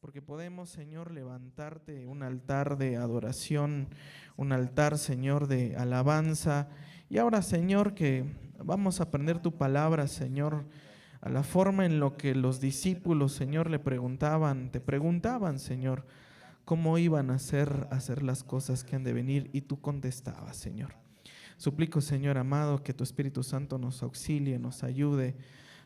porque podemos, Señor, levantarte un altar de adoración, un altar, Señor, de alabanza. Y ahora, Señor, que vamos a aprender tu palabra, Señor, a la forma en lo que los discípulos, Señor, le preguntaban, te preguntaban, Señor, cómo iban a hacer las cosas que han de venir, y tú contestabas, Señor. Suplico, Señor amado, que tu Espíritu Santo nos auxilie, nos ayude.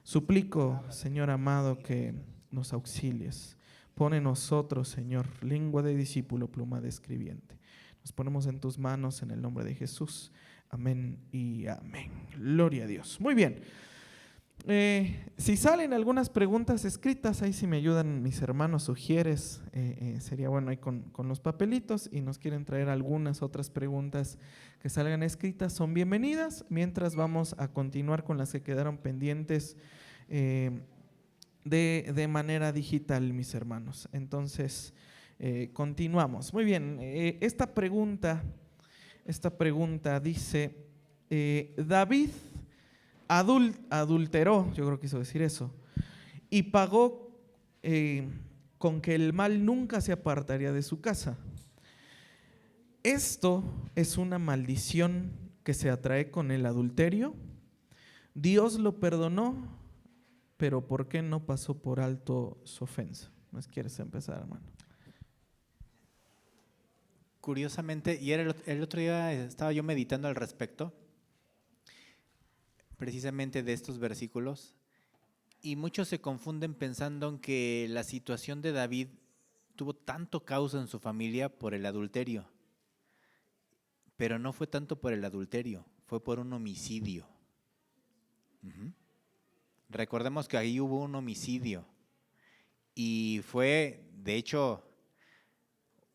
Suplico, Señor amado, que nos auxilies. Pone en nosotros, Señor, lengua de discípulo, pluma de escribiente. Nos ponemos en tus manos en el nombre de Jesús. Amén y amén. Gloria a Dios. Muy bien. Si salen algunas preguntas escritas, ahí si me ayudan mis hermanos, sugieres, sería bueno ahí con los papelitos, y nos quieren traer algunas otras preguntas que salgan escritas, son bienvenidas, mientras vamos a continuar con las que quedaron pendientes de manera digital, mis hermanos. Entonces, continuamos. Muy bien, esta pregunta dice, David adulteró, yo creo que quiso decir eso, y pagó con que el mal nunca se apartaría de su casa. Esto es una maldición que se atrae con el adulterio. Dios lo perdonó, pero ¿por qué no pasó por alto su ofensa? ¿No quieres empezar, hermano? Curiosamente, y el otro día estaba yo meditando al respecto, precisamente de estos versículos, y muchos se confunden pensando en que la situación de David tuvo tanto causa en su familia por el adulterio, pero no fue tanto por el adulterio, fue por un homicidio. Recordemos que ahí hubo un homicidio y fue, de hecho,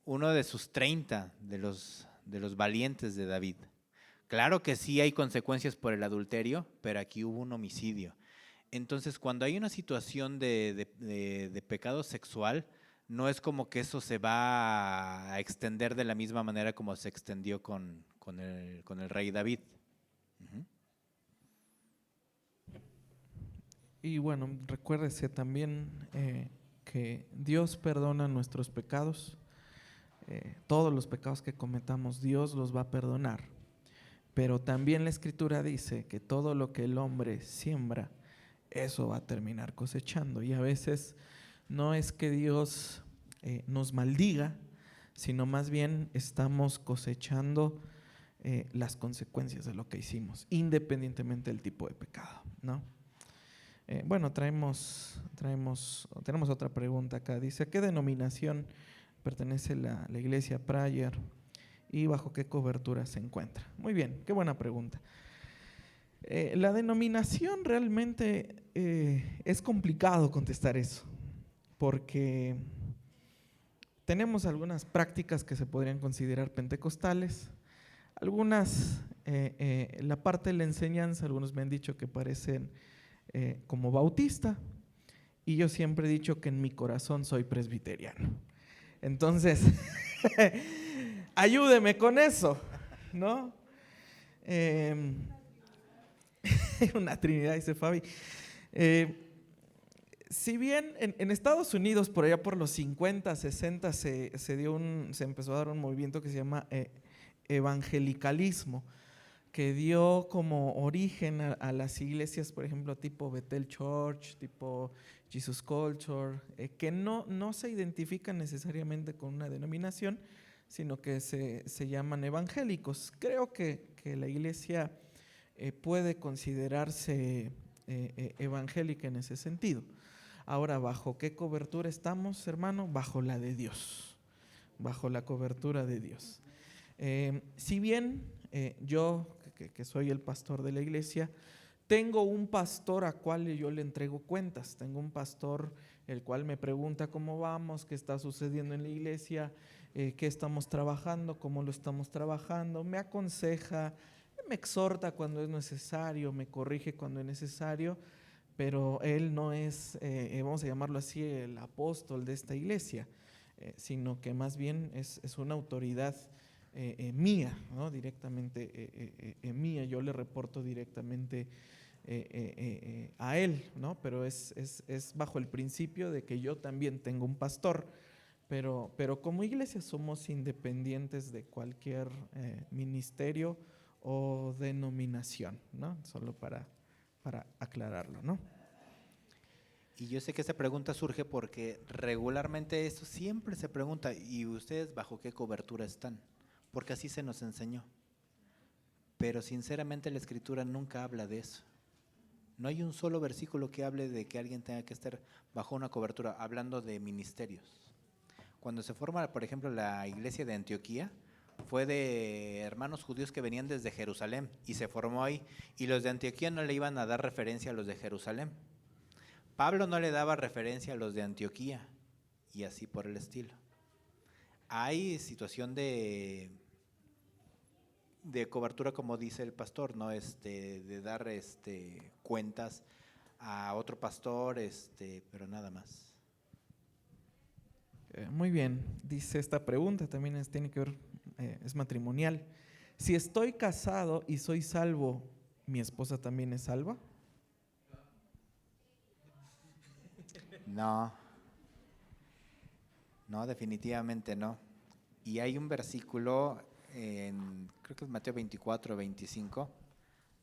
uno de sus 30 de los valientes de David. Claro que sí hay consecuencias por el adulterio, pero aquí hubo un homicidio. Entonces, cuando hay una situación de pecado sexual, no es como que eso se va a extender de la misma manera como se extendió con el rey David. Y bueno, recuérdese también que Dios perdona nuestros pecados. Todos los pecados que cometamos, Dios los va a perdonar. Pero también la Escritura dice que todo lo que el hombre siembra, eso va a terminar cosechando. Y a veces no es que Dios nos maldiga, sino más bien estamos cosechando las consecuencias de lo que hicimos, independientemente del tipo de pecado, ¿no? Bueno, tenemos otra pregunta acá. Dice, ¿a qué denominación pertenece la iglesia Prayer y bajo qué cobertura se encuentra? Muy bien, qué buena pregunta. La denominación realmente es complicado contestar eso, porque tenemos algunas prácticas que se podrían considerar pentecostales, algunas, la parte de la enseñanza, algunos me han dicho que parecen como bautista, y yo siempre he dicho que en mi corazón soy presbiteriano. Entonces, ayúdeme con eso, ¿no? Una trinidad, dice Fabi. Si bien en Estados Unidos, por allá por los 50, 60, se empezó a dar un movimiento que se llama evangelicalismo, que dio como origen a las iglesias, por ejemplo, tipo Bethel Church, tipo Jesus Culture, que no se identifican necesariamente con una denominación, sino que se llaman evangélicos. Creo que la iglesia puede considerarse evangélica en ese sentido. Ahora, ¿bajo qué cobertura estamos, hermano? Bajo la de Dios, bajo la cobertura de Dios. Si bien yo, que soy el pastor de la iglesia, tengo un pastor a cual yo le entrego cuentas. Tengo un pastor el cual me pregunta cómo vamos, qué está sucediendo en la iglesia, qué estamos trabajando, cómo lo estamos trabajando, me aconseja, me exhorta cuando es necesario, me corrige cuando es necesario, pero él no es, vamos a llamarlo así, el apóstol de esta iglesia, sino que más bien es una autoridad mía, ¿no? Directamente mía. Yo le reporto directamente a él, ¿no? Pero es bajo el principio de que yo también tengo un pastor, pero como iglesia somos independientes de cualquier ministerio o denominación, ¿no? Solo para aclararlo, ¿no? Y yo sé que esta pregunta surge porque regularmente esto siempre se pregunta, ¿y ustedes bajo qué cobertura están? Porque así se nos enseñó. Pero sinceramente la Escritura nunca habla de eso. No hay un solo versículo que hable de que alguien tenga que estar bajo una cobertura, hablando de ministerios. Cuando se forma, por ejemplo, la iglesia de Antioquía, fue de hermanos judíos que venían desde Jerusalén y se formó ahí. Y los de Antioquía no le iban a dar referencia a los de Jerusalén. Pablo no le daba referencia a los de Antioquía y así por el estilo. Hay situación de cobertura, como dice el pastor, ¿no? De dar cuentas a otro pastor, pero nada más. Muy bien, dice esta pregunta, también tiene que ver, es matrimonial. Si estoy casado y soy salvo, ¿mi esposa también es salva? No, definitivamente no. Y hay un versículo, creo que es Mateo 24, 25,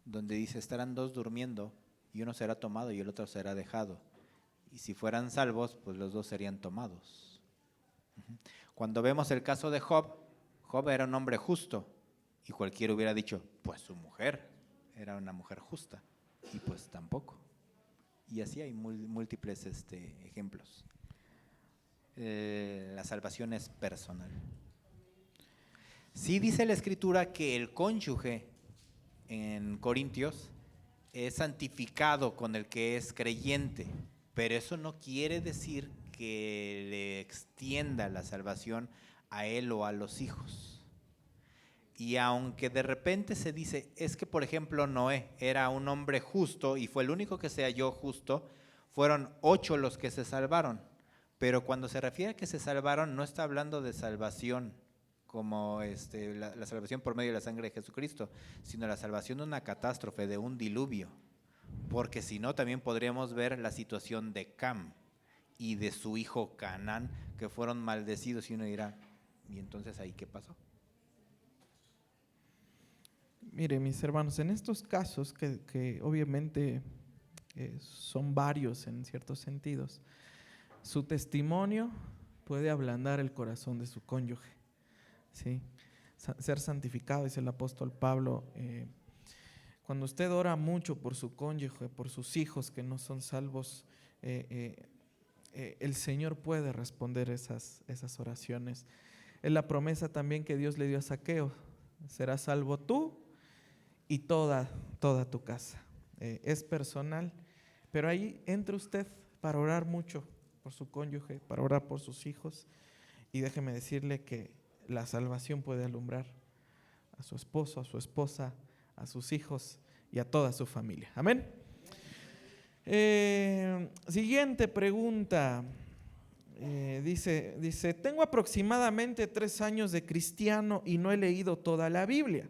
donde dice, estarán dos durmiendo y uno será tomado y el otro será dejado. Y si fueran salvos, pues los dos serían tomados. Cuando vemos el caso de Job, Job era un hombre justo y cualquiera hubiera dicho, pues su mujer era una mujer justa, y pues tampoco. Y así hay múltiples ejemplos. La salvación es personal. Sí dice la Escritura que el cónyuge en Corintios es santificado con el que es creyente, pero eso no quiere decir que le extienda la salvación a él o a los hijos. Y aunque de repente se dice, es que por ejemplo Noé era un hombre justo y fue el único que se halló justo, fueron 8 los que se salvaron, pero cuando se refiere a que se salvaron no está hablando de salvación como la salvación por medio de la sangre de Jesucristo, sino la salvación de una catástrofe, de un diluvio, porque si no también podríamos ver la situación de Cam y de su hijo Canaán, que fueron maldecidos, y uno dirá, ¿y entonces ahí qué pasó? Mire, mis hermanos, en estos casos que obviamente son varios en ciertos sentidos, su testimonio puede ablandar el corazón de su cónyuge, ¿sí? Ser santificado, dice el apóstol Pablo, cuando usted ora mucho por su cónyuge, por sus hijos que no son salvos, el Señor puede responder esas oraciones. Es la promesa también que Dios le dio a Zaqueo, serás salvo tú y toda tu casa. Es personal, pero ahí entra usted para orar mucho por su cónyuge, para orar por sus hijos, y déjeme decirle que la salvación puede alumbrar a su esposo, a su esposa, a sus hijos y a toda su familia. Amén. Siguiente pregunta. Dice, tengo aproximadamente 3 años de cristiano y no he leído toda la Biblia.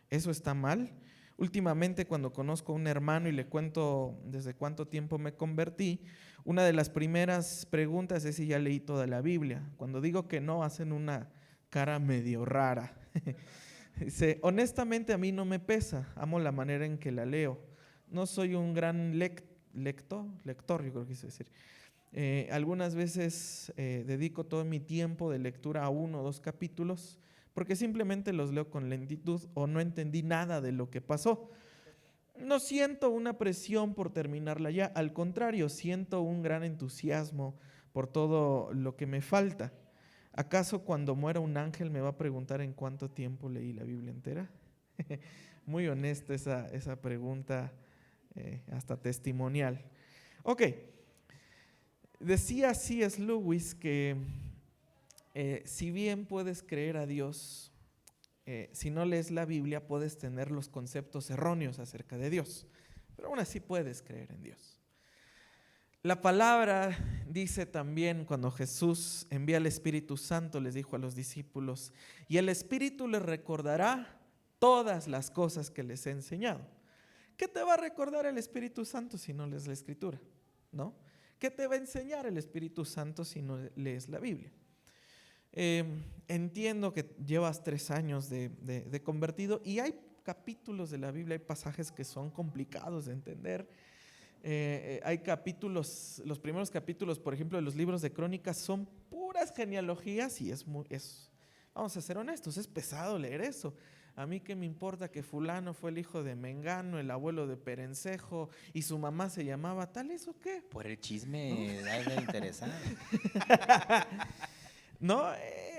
¿Eso está mal? Últimamente, cuando conozco a un hermano y le cuento desde cuánto tiempo me convertí, una de las primeras preguntas es si ya leí toda la Biblia. Cuando digo que no, hacen una cara medio rara. Dice, honestamente a mí no me pesa, amo la manera en que la leo. No soy un gran lector, yo creo que quise decir. Algunas veces dedico todo mi tiempo de lectura a 1 o 2 capítulos, porque simplemente los leo con lentitud o no entendí nada de lo que pasó. No siento una presión por terminarla ya, al contrario, siento un gran entusiasmo por todo lo que me falta. ¿Acaso cuando muera un ángel me va a preguntar en cuánto tiempo leí la Biblia entera? Muy honesta esa pregunta, hasta testimonial. Ok, decía C.S. Lewis que si bien puedes creer a Dios, si no lees la Biblia puedes tener los conceptos erróneos acerca de Dios, pero aún así puedes creer en Dios. La palabra dice también, cuando Jesús envía al Espíritu Santo, les dijo a los discípulos, y el Espíritu les recordará todas las cosas que les he enseñado. ¿Qué te va a recordar el Espíritu Santo si no lees la Escritura? ¿No? ¿Qué te va a enseñar el Espíritu Santo si no lees la Biblia? Entiendo que llevas 3 años de convertido y hay capítulos de la Biblia, hay pasajes que son complicados de entender. Hay capítulos, los primeros capítulos, por ejemplo, de los libros de Crónicas son puras genealogías y vamos a ser honestos, es pesado leer eso. A mí qué me importa que fulano fue el hijo de Mengano, el abuelo de Perencejo y su mamá se llamaba tal, ¿eso qué? Por el chisme, ¿no? Es interesante. ¿No?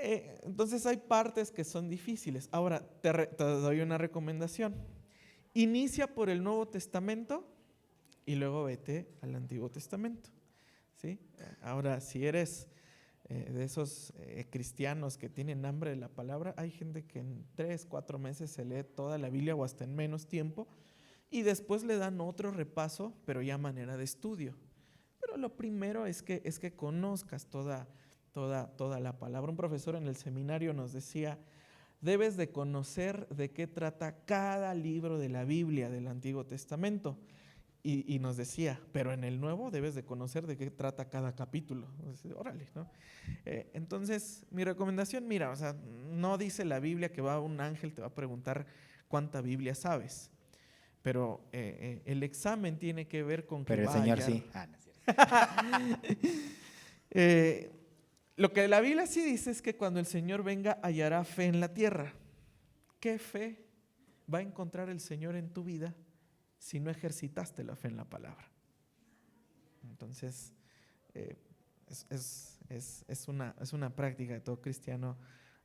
Entonces hay partes que son difíciles. Ahora, te doy una recomendación. Inicia por el Nuevo Testamento y luego vete al Antiguo Testamento. ¿Sí? Ahora, si eres de esos cristianos que tienen hambre de la palabra, hay gente que en 3, 4 meses se lee toda la Biblia o hasta en menos tiempo y después le dan otro repaso, pero ya a manera de estudio. Pero lo primero es que conozcas toda la palabra. Un profesor en el seminario nos decía, debes de conocer de qué trata cada libro de la Biblia del Antiguo Testamento. Y nos decía, pero en el Nuevo debes de conocer de qué trata cada capítulo. Órale, ¿no? Entonces, mi recomendación, mira, o sea, no dice la Biblia que va un ángel, te va a preguntar cuánta Biblia sabes. Pero el examen tiene que ver con que Pero el va Señor a sí. hallar. Lo que la Biblia sí dice es que cuando el Señor venga hallará fe en la tierra. ¿Qué fe va a encontrar el Señor en tu vida si no ejercitaste la fe en la palabra? Entonces, es una práctica que todo cristiano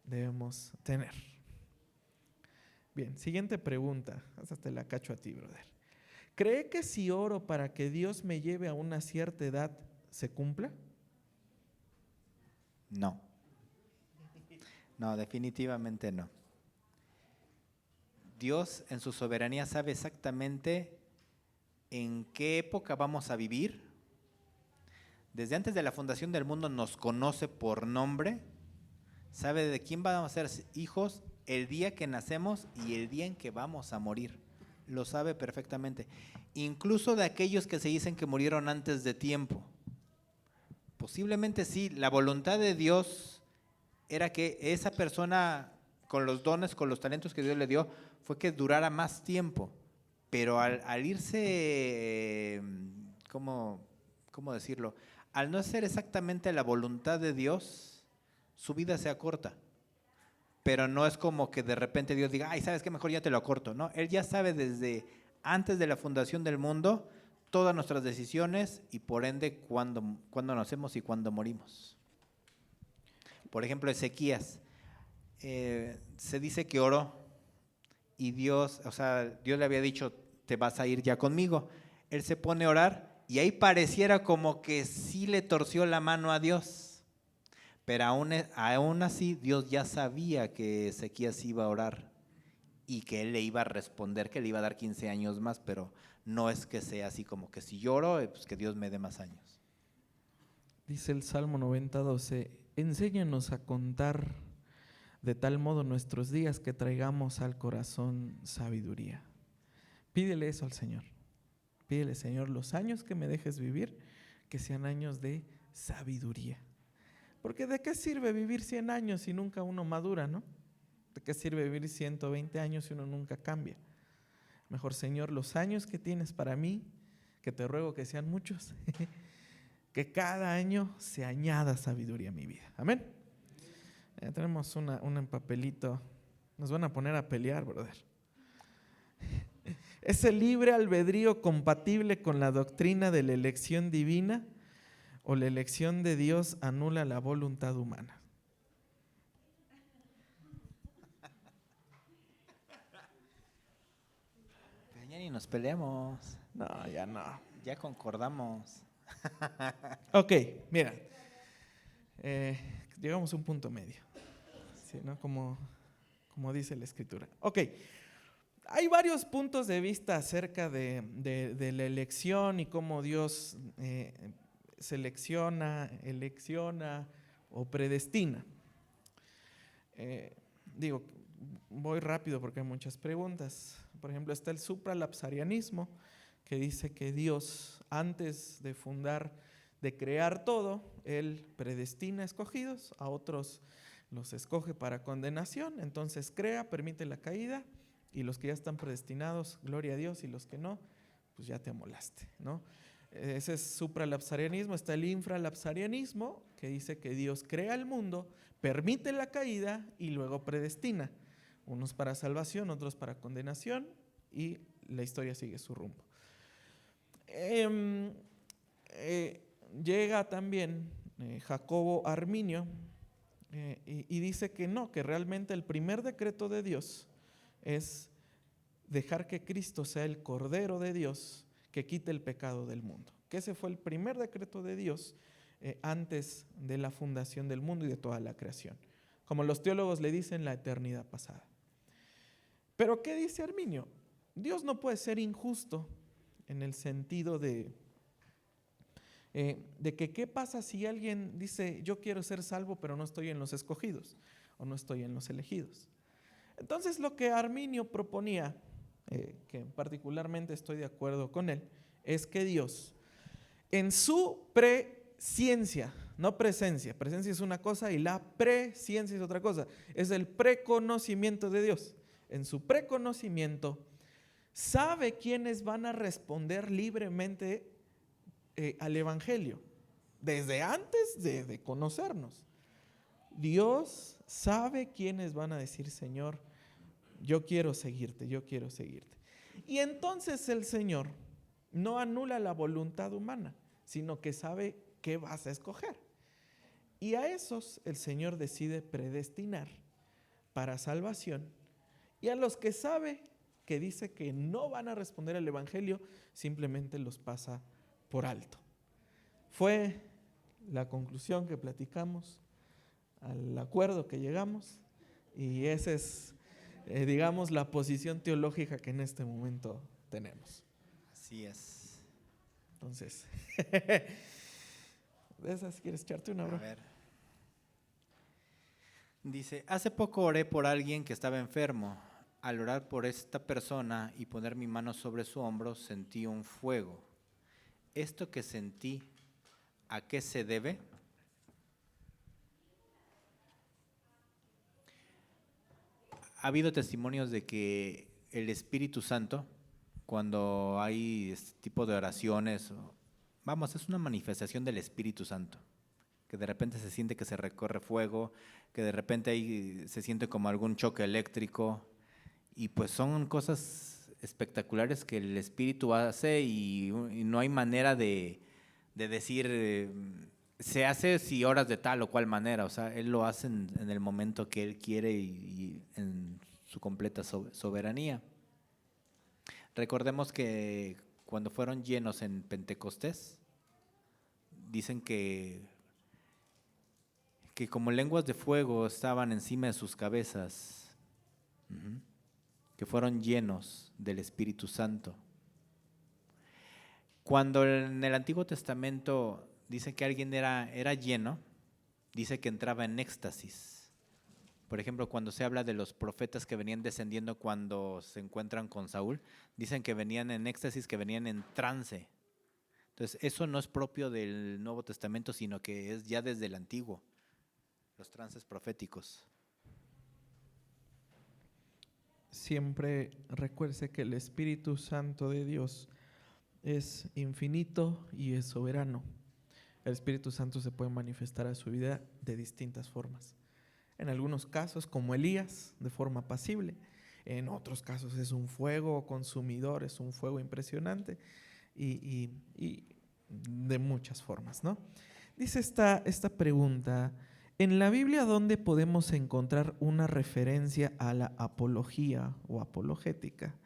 debemos tener. Bien, siguiente pregunta. Hasta te la cacho a ti, brother. ¿Cree que si oro para que Dios me lleve a una cierta edad, se cumpla? No. No, definitivamente no. Dios en su soberanía sabe exactamente en qué época vamos a vivir. Desde antes de la fundación del mundo nos conoce por nombre, sabe de quién vamos a ser hijos, el día que nacemos y el día en que vamos a morir. Lo sabe perfectamente. Incluso de aquellos que se dicen que murieron antes de tiempo. Posiblemente sí, la voluntad de Dios era que esa persona con los dones, con los talentos que Dios le dio, fue que durara más tiempo. Pero al irse, ¿cómo decirlo? Al no ser exactamente la voluntad de Dios, su vida se acorta. Pero no es como que de repente Dios diga, ay, ¿sabes qué? Mejor ya te lo acorto. No, Él ya sabe desde antes de la fundación del mundo todas nuestras decisiones y por ende cuándo nacemos y cuándo morimos. Por ejemplo, Ezequías, se dice que oró y Dios le había dicho, te vas a ir ya conmigo. Él se pone a orar y ahí pareciera como que sí le torció la mano a Dios. Pero aún así Dios ya sabía que Ezequías iba a orar y que él le iba a responder, que le iba a dar 15 años más, pero no es que sea así como que si lloro, pues que Dios me dé más años. Dice el Salmo 90:12, enséñanos a contar de tal modo nuestros días que traigamos al corazón sabiduría. Pídele eso al Señor. Pídele, Señor, los años que me dejes vivir, que sean años de sabiduría. Porque ¿de qué sirve vivir 100 años si nunca uno madura, no? ¿De qué sirve vivir 120 años si uno nunca cambia? Mejor, Señor, los años que tienes para mí, que te ruego que sean muchos, que cada año se añada sabiduría a mi vida. Amén. Tenemos una en papelito. Nos van a poner a pelear, brother. ¿Es el libre albedrío compatible con la doctrina de la elección divina o la elección de Dios anula la voluntad humana? Pero ya ni nos peleamos. No, ya no. Ya concordamos. Ok, mira. Llegamos a un punto medio. ¿Sí, no? Como dice la Escritura. Ok. Hay varios puntos de vista acerca de la elección y cómo Dios selecciona, elecciona o predestina. Voy rápido porque hay muchas preguntas. Por ejemplo, está el supralapsarianismo, que dice que Dios, antes de crear todo, Él predestina escogidos, a otros los escoge para condenación, entonces crea, permite la caída, y los que ya están predestinados, gloria a Dios, y los que no, pues ya te amolaste, ¿no? Ese es supralapsarianismo. Está el infralapsarianismo, que dice que Dios crea el mundo, permite la caída y luego predestina, unos para salvación, otros para condenación, y la historia sigue su rumbo. Llega también Jacobo Arminio y dice que no, que realmente el primer decreto de Dios es dejar que Cristo sea el Cordero de Dios que quite el pecado del mundo. Que ese fue el primer decreto de Dios antes de la fundación del mundo y de toda la creación. Como los teólogos le dicen, la eternidad pasada. Pero ¿qué dice Arminio? Dios no puede ser injusto en el sentido de que qué pasa si alguien dice yo quiero ser salvo pero no estoy en los escogidos o no estoy en los elegidos. Entonces lo que Arminio proponía, que particularmente estoy de acuerdo con él, es que Dios en su presciencia, no presencia, presencia es una cosa y la presciencia es otra cosa, es el preconocimiento de Dios. En su preconocimiento sabe quiénes van a responder libremente al Evangelio, desde antes de conocernos. Dios sabe quiénes van a decir, Señor, yo quiero seguirte, yo quiero seguirte. Y entonces el Señor no anula la voluntad humana, sino que sabe qué vas a escoger. Y a esos el Señor decide predestinar para salvación. Y a los que sabe que dice que no van a responder al Evangelio, simplemente los pasa por alto. Fue la conclusión que platicamos, al acuerdo que llegamos, y esa es, digamos, la posición teológica que en este momento tenemos. Así es. Entonces, de esas, ¿quieres echarte una, bro? A ver. Dice, hace poco oré por alguien que estaba enfermo. Al orar por esta persona y poner mi mano sobre su hombro, sentí un fuego. ¿Esto que sentí, a qué se debe? Ha habido testimonios de que el Espíritu Santo, cuando hay este tipo de oraciones, es una manifestación del Espíritu Santo, que de repente se siente que se recorre fuego, que de repente ahí se siente como algún choque eléctrico, y pues son cosas espectaculares que el Espíritu hace y no hay manera de decir se hace si oras de tal o cual manera. O sea, Él lo hace en el momento que Él quiere y en su completa soberanía. Recordemos que cuando fueron llenos en Pentecostés, dicen que como lenguas de fuego estaban encima de sus cabezas. Que fueron llenos del Espíritu Santo. Cuando en el Antiguo Testamento dice que alguien era lleno, dice que entraba en éxtasis. Por ejemplo, cuando se habla de los profetas que venían descendiendo cuando se encuentran con Saúl, dicen que venían en éxtasis, que venían en trance. Entonces, eso no es propio del Nuevo Testamento, sino que es ya desde el Antiguo, los trances proféticos. Siempre recuerde que el Espíritu Santo de Dios es infinito y es soberano. El Espíritu Santo se puede manifestar a su vida de distintas formas. En algunos casos, como Elías, de forma pasible. En otros casos es un fuego consumidor, es un fuego impresionante y de muchas formas, ¿no? Dice esta pregunta: en la Biblia, ¿dónde podemos encontrar una referencia a la apología o apologética?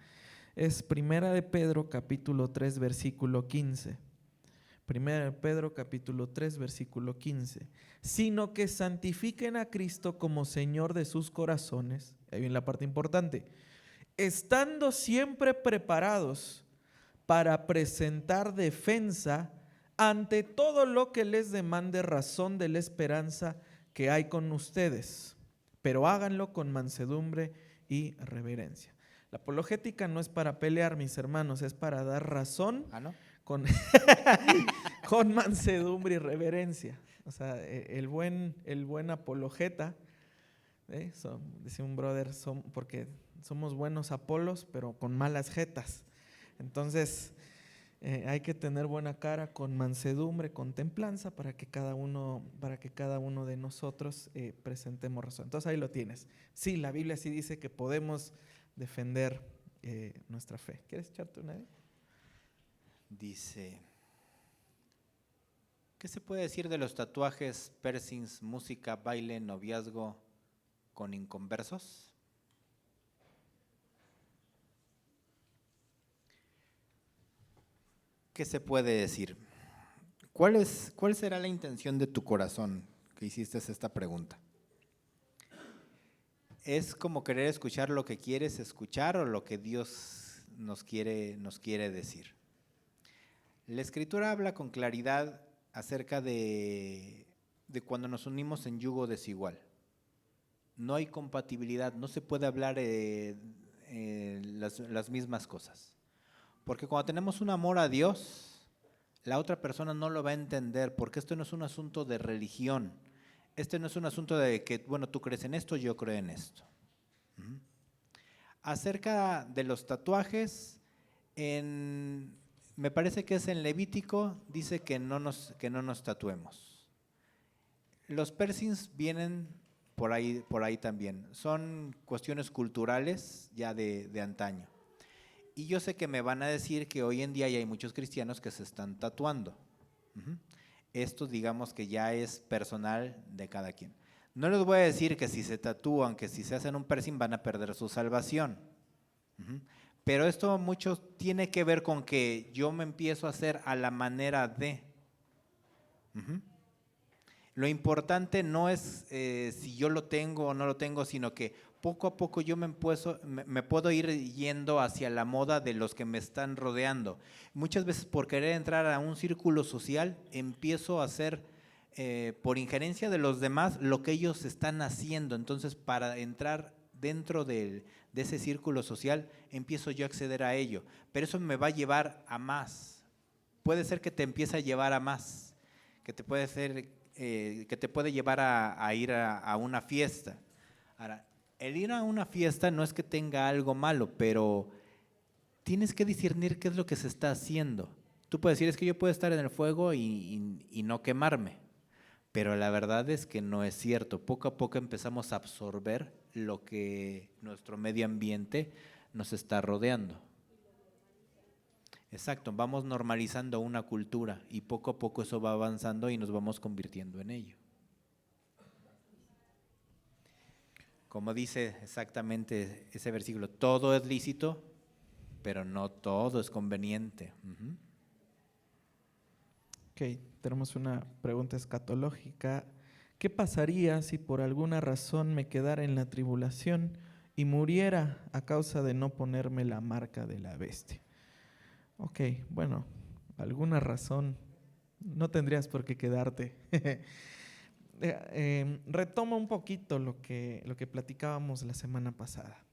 Es Primera de Pedro, capítulo 3, versículo 15. Primera de Pedro, capítulo 3, versículo 15. Sino que santifiquen a Cristo como Señor de sus corazones. Ahí viene la parte importante. Estando siempre preparados para presentar defensa ante todo lo que les demande razón de la esperanza que hay con ustedes, pero háganlo con mansedumbre y reverencia. La apologética no es para pelear, mis hermanos, es para dar razón ¿Ah, no? con, con mansedumbre y reverencia. O sea, el buen apologeta, dice un brother, porque somos buenos apolos, pero con malas jetas. Entonces, hay que tener buena cara con mansedumbre, con templanza, para que cada uno de nosotros presentemos razón. Entonces ahí lo tienes. Sí, la Biblia sí dice que podemos defender nuestra fe. ¿Quieres echarte una? Dice, ¿qué se puede decir de los tatuajes, piercings, música, baile, noviazgo con inconversos? ¿Qué se puede decir? ¿Cuál será la intención de tu corazón que hiciste esta pregunta? ¿Es como querer escuchar lo que quieres escuchar o lo que Dios nos quiere decir? La Escritura habla con claridad acerca de cuando nos unimos en yugo desigual. No hay compatibilidad, no se puede hablar las mismas cosas. Porque cuando tenemos un amor a Dios, la otra persona no lo va a entender, porque esto no es un asunto de religión. Este no es un asunto de que, bueno, tú crees en esto, yo creo en esto. Acerca de los tatuajes, me parece que es en Levítico, dice que no nos tatuemos. Los piercings vienen por ahí también. Son cuestiones culturales ya de antaño. Y yo sé que me van a decir que hoy en día ya hay muchos cristianos que se están tatuando. Esto digamos que ya es personal de cada quien. No les voy a decir que si se tatúan, que si se hacen un piercing van a perder su salvación. Pero esto mucho tiene que ver con que yo me empiezo a hacer a la manera de. Lo importante no es si yo lo tengo o no lo tengo, sino que poco a poco yo me puedo ir yendo hacia la moda de los que me están rodeando. Muchas veces por querer entrar a un círculo social, empiezo a hacer por injerencia de los demás lo que ellos están haciendo. Entonces, para entrar dentro de ese círculo social, empiezo yo a acceder a ello. Pero eso me va a llevar a más. Puede ser que te empiece a llevar a más, que te puede llevar a ir a una fiesta. Ahora, el ir a una fiesta no es que tenga algo malo, pero tienes que discernir qué es lo que se está haciendo. Tú puedes decir, es que yo puedo estar en el fuego y no quemarme, pero la verdad es que no es cierto. Poco a poco empezamos a absorber lo que nuestro medio ambiente nos está rodeando. Exacto, vamos normalizando una cultura y poco a poco eso va avanzando y nos vamos convirtiendo en ello. Como dice exactamente ese versículo, todo es lícito, pero no todo es conveniente. Ok, tenemos una pregunta escatológica. ¿Qué pasaría si por alguna razón me quedara en la tribulación y muriera a causa de no ponerme la marca de la bestia? Ok, bueno, alguna razón, no tendrías por qué quedarte. Retomo un poquito lo que platicábamos la semana pasada.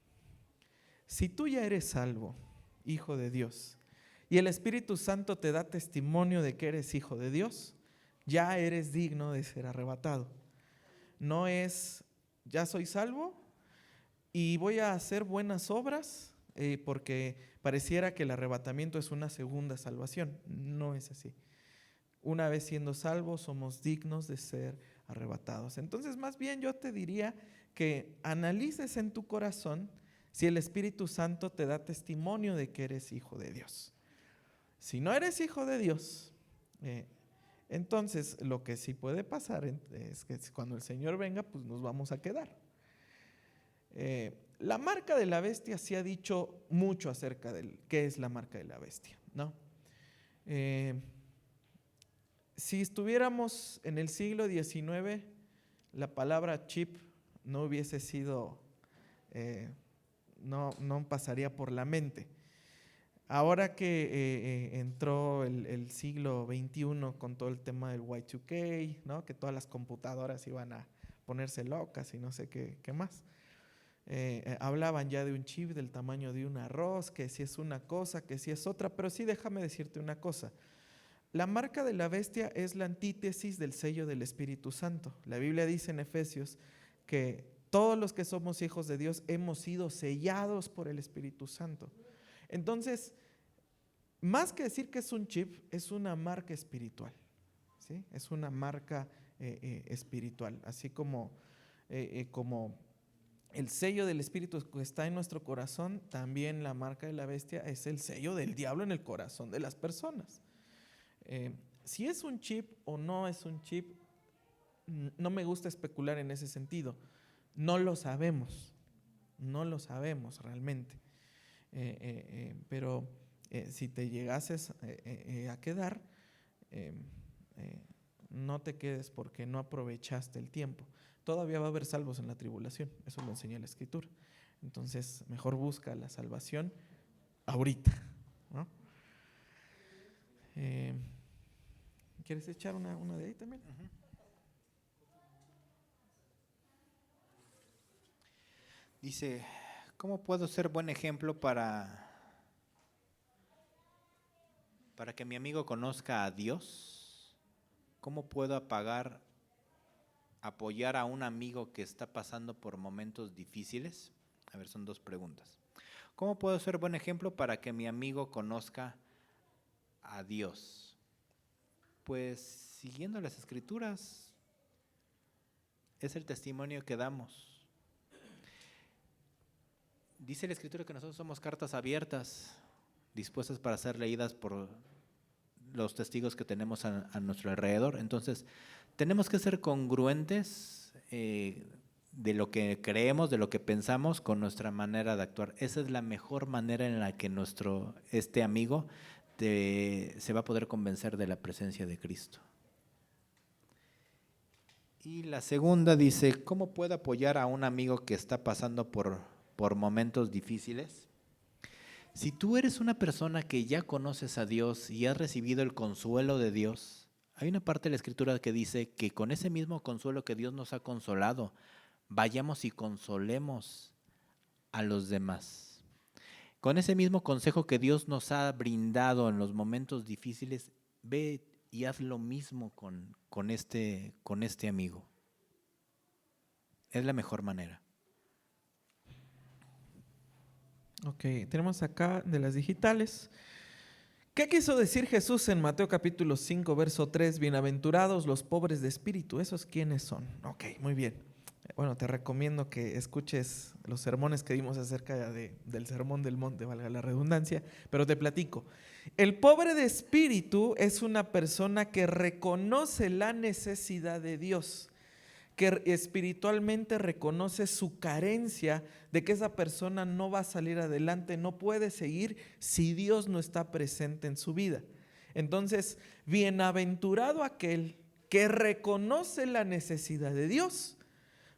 Si tú ya eres salvo, hijo de Dios, y el Espíritu Santo te da testimonio de que eres hijo de Dios, ya eres digno de ser arrebatado. No es, ya soy salvo y voy a hacer buenas obras porque pareciera que el arrebatamiento es una segunda salvación. No es así. Una vez siendo salvos, somos dignos de ser arrebatados. Entonces, más bien yo te diría que analices en tu corazón si el Espíritu Santo te da testimonio de que eres hijo de Dios. Si no eres hijo de Dios, entonces lo que sí puede pasar es que cuando el Señor venga, pues nos vamos a quedar. La marca de la bestia sí ha dicho mucho acerca de qué es la marca de la bestia, ¿no? Si estuviéramos en el siglo XIX, la palabra chip no hubiese sido, no pasaría por la mente. Ahora que entró el siglo XXI con todo el tema del Y2K, ¿no? Que todas las computadoras iban a ponerse locas y no sé qué más. hablaban ya de un chip del tamaño de un arroz, que si es una cosa, que si es otra, pero sí déjame decirte una cosa. La marca de la bestia es la antítesis del sello del Espíritu Santo. La Biblia dice en Efesios que todos los que somos hijos de Dios hemos sido sellados por el Espíritu Santo. Entonces, más que decir que es un chip, es una marca espiritual, ¿sí? Es una marca espiritual, así como el sello del Espíritu que está en nuestro corazón, también la marca de la bestia es el sello del diablo en el corazón de las personas. Si es un chip o no es un chip, no me gusta especular en ese sentido. No lo sabemos realmente. Pero si te llegases a quedar, no te quedes porque no aprovechaste el tiempo. Todavía va a haber salvos en la tribulación, eso lo enseña la Escritura. Entonces, mejor busca la salvación ahorita, ¿no? ¿Quieres echar una de ahí también? Uh-huh. Dice, ¿cómo puedo ser buen ejemplo para que mi amigo conozca a Dios? ¿Cómo puedo apoyar a un amigo que está pasando por momentos difíciles? A ver, son dos preguntas. ¿Cómo puedo ser buen ejemplo para que mi amigo conozca a Dios? Pues siguiendo las Escrituras, es el testimonio que damos. Dice la Escritura que nosotros somos cartas abiertas, dispuestas para ser leídas por los testigos que tenemos a nuestro alrededor. Entonces, tenemos que ser congruentes de lo que creemos, de lo que pensamos con nuestra manera de actuar. Esa es la mejor manera en la que este amigo se va a poder convencer de la presencia de Cristo. Y la segunda dice, ¿cómo puedo apoyar a un amigo que está pasando por momentos difíciles? Si tú eres una persona que ya conoces a Dios y has recibido el consuelo de Dios, hay una parte de la Escritura que dice que con ese mismo consuelo que Dios nos ha consolado, vayamos y consolemos a los demás. Con ese mismo consejo que Dios nos ha brindado en los momentos difíciles, ve y haz lo mismo con este amigo. Es la mejor manera. Ok, tenemos acá de las digitales. ¿Qué quiso decir Jesús en Mateo capítulo 5, verso 3? Bienaventurados los pobres de espíritu. ¿Esos quiénes son? Ok, muy bien. Bueno, te recomiendo que escuches los sermones que dimos acerca del Sermón del Monte, valga la redundancia, pero te platico. El pobre de espíritu es una persona que reconoce la necesidad de Dios, que espiritualmente reconoce su carencia de que esa persona no va a salir adelante, no puede seguir si Dios no está presente en su vida. Entonces, bienaventurado aquel que reconoce la necesidad de Dios,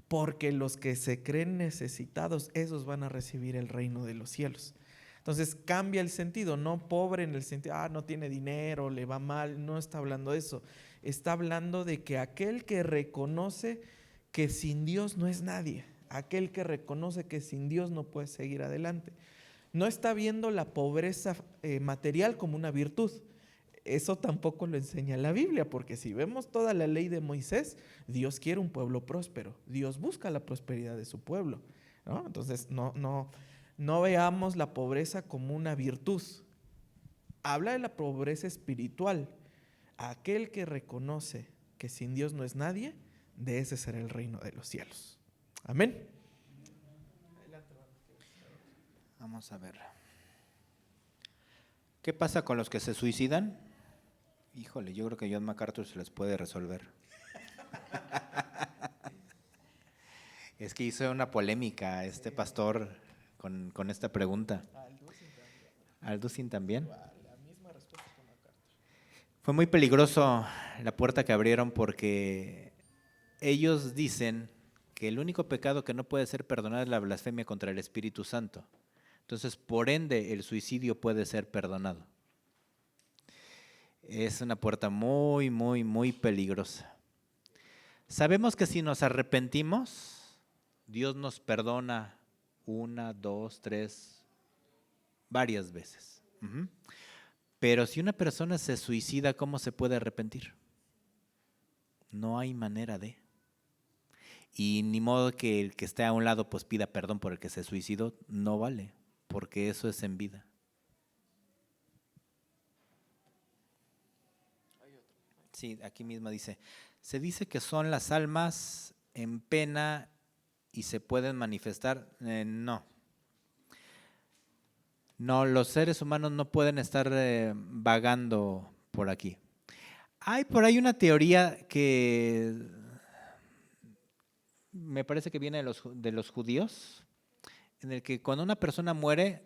porque los que se creen necesitados, esos van a recibir el reino de los cielos. Entonces cambia el sentido, no pobre en el sentido, no tiene dinero, le va mal, no está hablando de eso. Está hablando de que aquel que reconoce que sin Dios no es nadie, aquel que reconoce que sin Dios no puede seguir adelante. No está viendo la pobreza material como una virtud. Eso tampoco lo enseña la Biblia, porque si vemos toda la ley de Moisés, Dios quiere un pueblo próspero, Dios busca la prosperidad de su pueblo, ¿no? Entonces no veamos la pobreza como una virtud. Habla de la pobreza espiritual. Aquel que reconoce que sin Dios no es nadie, de ese será el reino de los cielos. Amén. Vamos a ver. ¿Qué pasa con los que se suicidan? Híjole, yo creo que John MacArthur se les puede resolver. Es que hizo una polémica este pastor con esta pregunta. Alducin también. Fue muy peligroso la puerta que abrieron porque ellos dicen que el único pecado que no puede ser perdonado es la blasfemia contra el Espíritu Santo. Entonces, por ende, el suicidio puede ser perdonado. Es una puerta muy, muy, muy peligrosa. Sabemos que si nos arrepentimos, Dios nos perdona una, dos, tres, varias veces. Pero si una persona se suicida, ¿cómo se puede arrepentir? No hay manera de. Y ni modo que el que esté a un lado pues pida perdón por el que se suicidó, no vale, porque eso es en vida. Sí, aquí mismo dice, se dice que son las almas en pena y se pueden manifestar. No. No, los seres humanos no pueden estar vagando por aquí. Hay por ahí una teoría que me parece que viene de los judíos, en el que cuando una persona muere,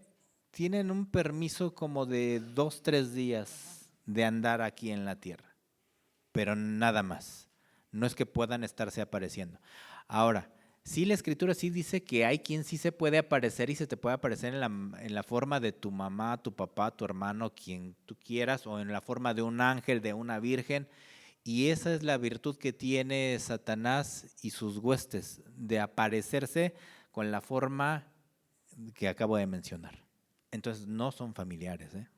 tienen un permiso como de 2, 3 días de andar aquí en la tierra, pero nada más. No es que puedan estarse apareciendo. Ahora, sí, la escritura sí dice que hay quien sí se puede aparecer y se te puede aparecer en la forma de tu mamá, tu papá, tu hermano, quien tú quieras, o en la forma de un ángel, de una virgen. Y esa es la virtud que tiene Satanás y sus huestes, de aparecerse con la forma que acabo de mencionar. Entonces no son familiares, ¿eh?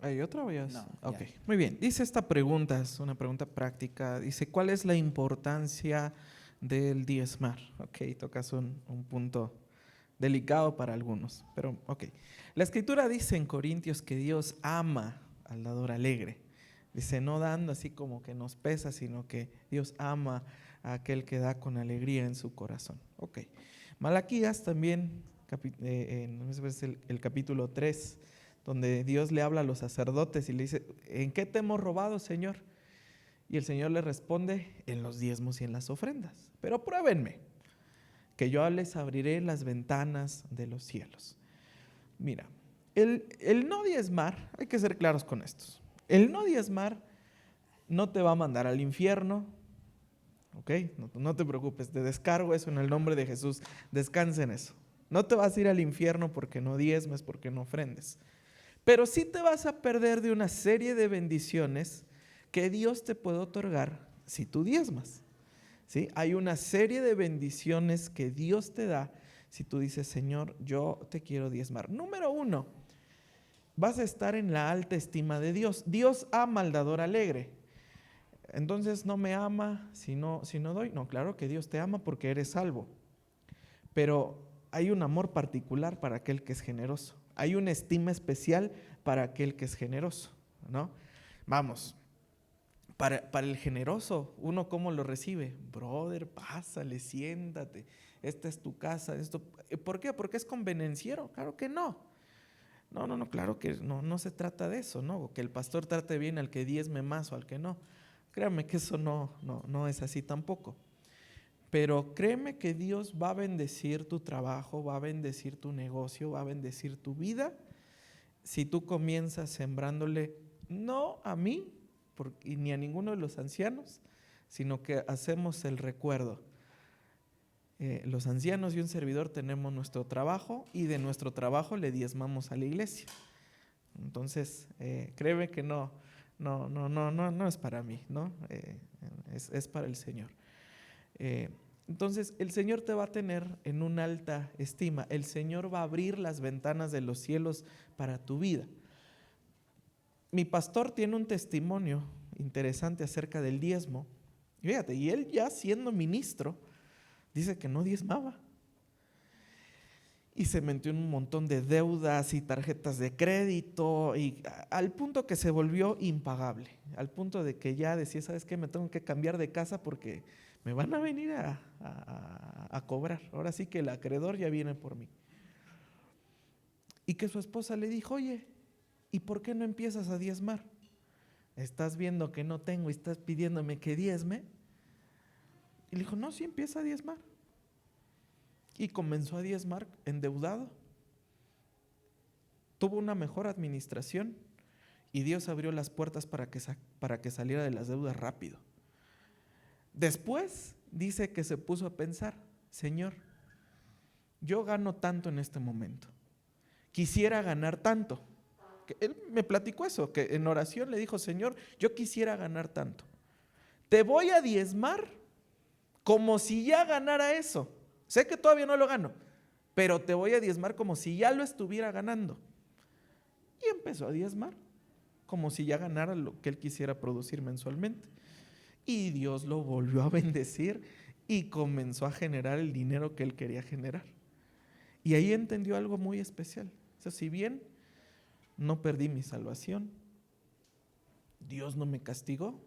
¿Hay otra o ya? No, Ok, ya. muy bien. Dice esta pregunta, es una pregunta práctica. Dice, ¿cuál es la importancia del diezmar? Ok, tocas un punto delicado para algunos, pero ok. La escritura dice en Corintios que Dios ama al dador alegre. Dice, no dando así como que nos pesa, sino que Dios ama a aquel que da con alegría en su corazón. Ok. Malaquías también, es el capítulo 3, donde Dios le habla a los sacerdotes y le dice, ¿en qué te hemos robado, Señor? Y el Señor le responde, en los diezmos y en las ofrendas. Pero pruébenme, que yo les abriré las ventanas de los cielos. Mira, el no diezmar, hay que ser claros con estos. El no diezmar no te va a mandar al infierno, ¿ok? No te preocupes, te descargo eso en el nombre de Jesús, descansa en eso. No te vas a ir al infierno porque no diezmes, porque no ofrendes. Pero sí te vas a perder de una serie de bendiciones que Dios te puede otorgar si tú diezmas. ¿Sí? Hay una serie de bendiciones que Dios te da si tú dices, Señor, yo te quiero diezmar. Número 1, vas a estar en la alta estima de Dios. Dios ama al dador alegre. Entonces, ¿no me ama si no doy? No, claro que Dios te ama porque eres salvo. Pero hay un amor particular para aquel que es generoso. Hay una estima especial para aquel que es generoso, ¿no? Vamos, para el generoso, ¿uno cómo lo recibe? Brother, pásale, siéntate, esta es tu casa. ¿Por qué? ¿Porque es convenenciero? Claro que no. No, claro que no se trata de eso, ¿no? O que el pastor trate bien al que diezme más o al que no. Créame que eso no es así tampoco. Pero créeme que Dios va a bendecir tu trabajo, va a bendecir tu negocio, va a bendecir tu vida si tú comienzas sembrándole no a mí ni a ninguno de los ancianos, sino que hacemos el recuerdo. Los ancianos y un servidor tenemos nuestro trabajo y de nuestro trabajo le diezmamos a la iglesia. Entonces, créeme que no es para mí, ¿no? Es para el Señor. Entonces el Señor te va a tener en una alta estima. El Señor va a abrir las ventanas de los cielos para tu vida. Mi pastor tiene un testimonio interesante acerca del diezmo. Fíjate, y él ya siendo ministro, dice que no diezmaba. Y se metió en un montón de deudas y tarjetas de crédito, y al punto que se volvió impagable. Al punto de que ya decía, ¿sabes qué? Me tengo que cambiar de casa porque me van a venir a cobrar. Ahora sí que el acreedor ya viene por mí. Y que su esposa le dijo, oye, ¿y por qué no empiezas a diezmar? Estás viendo que no tengo y estás pidiéndome que diezme. Y le dijo, no, sí, empieza a diezmar. Y comenzó a diezmar endeudado. Tuvo una mejor administración y Dios abrió las puertas para que saliera de las deudas rápido. Después dice que se puso a pensar, Señor, yo gano tanto en este momento, quisiera ganar tanto. Él me platicó eso, que en oración le dijo, Señor, yo quisiera ganar tanto. Te voy a diezmar como si ya ganara eso. Sé que todavía no lo gano, pero te voy a diezmar como si ya lo estuviera ganando. Y empezó a diezmar, como si ya ganara lo que él quisiera producir mensualmente. Y Dios lo volvió a bendecir y comenzó a generar el dinero que él quería generar. Y ahí entendió algo muy especial. O sea, si bien no perdí mi salvación, Dios no me castigó,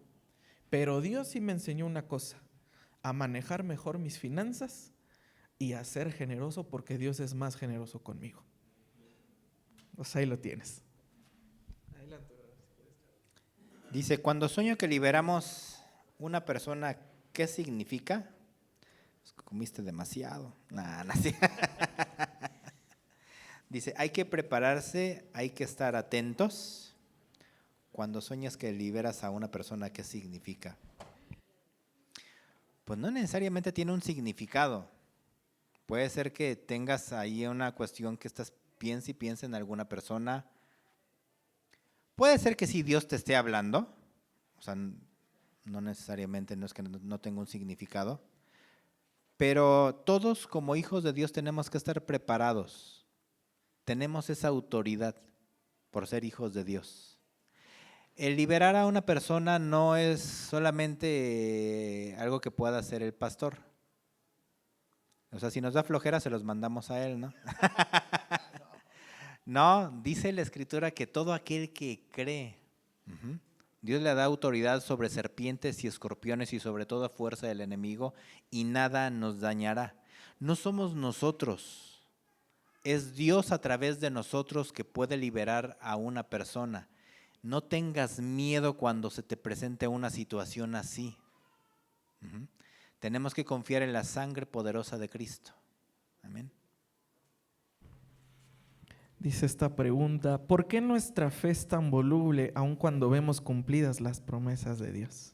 pero Dios sí me enseñó una cosa: a manejar mejor mis finanzas y a ser generoso, porque Dios es más generoso conmigo. O sea, ahí lo tienes. Dice, cuando sueño que liberamos una persona, ¿qué significa? Pues, comiste demasiado. Nah, no, sí. Dice, hay que prepararse, hay que estar atentos. Cuando sueñas que liberas a una persona, ¿qué significa? Pues no necesariamente tiene un significado. Puede ser que tengas ahí una cuestión que estás piensa y piensa en alguna persona. Puede ser que sí Dios te esté hablando, o sea, no necesariamente, no es que no tenga un significado, pero todos como hijos de Dios tenemos que estar preparados. Tenemos esa autoridad por ser hijos de Dios. El liberar a una persona no es solamente algo que pueda hacer el pastor. O sea, si nos da flojera, se los mandamos a él, ¿no? No, dice la Escritura que todo aquel que cree, Dios le da autoridad sobre serpientes y escorpiones y sobre toda fuerza del enemigo, y nada nos dañará. No somos nosotros, es Dios a través de nosotros que puede liberar a una persona. No tengas miedo cuando se te presente una situación así. Tenemos que confiar en la sangre poderosa de Cristo. Amén. Dice esta pregunta: ¿por qué nuestra fe es tan voluble aun cuando vemos cumplidas las promesas de Dios?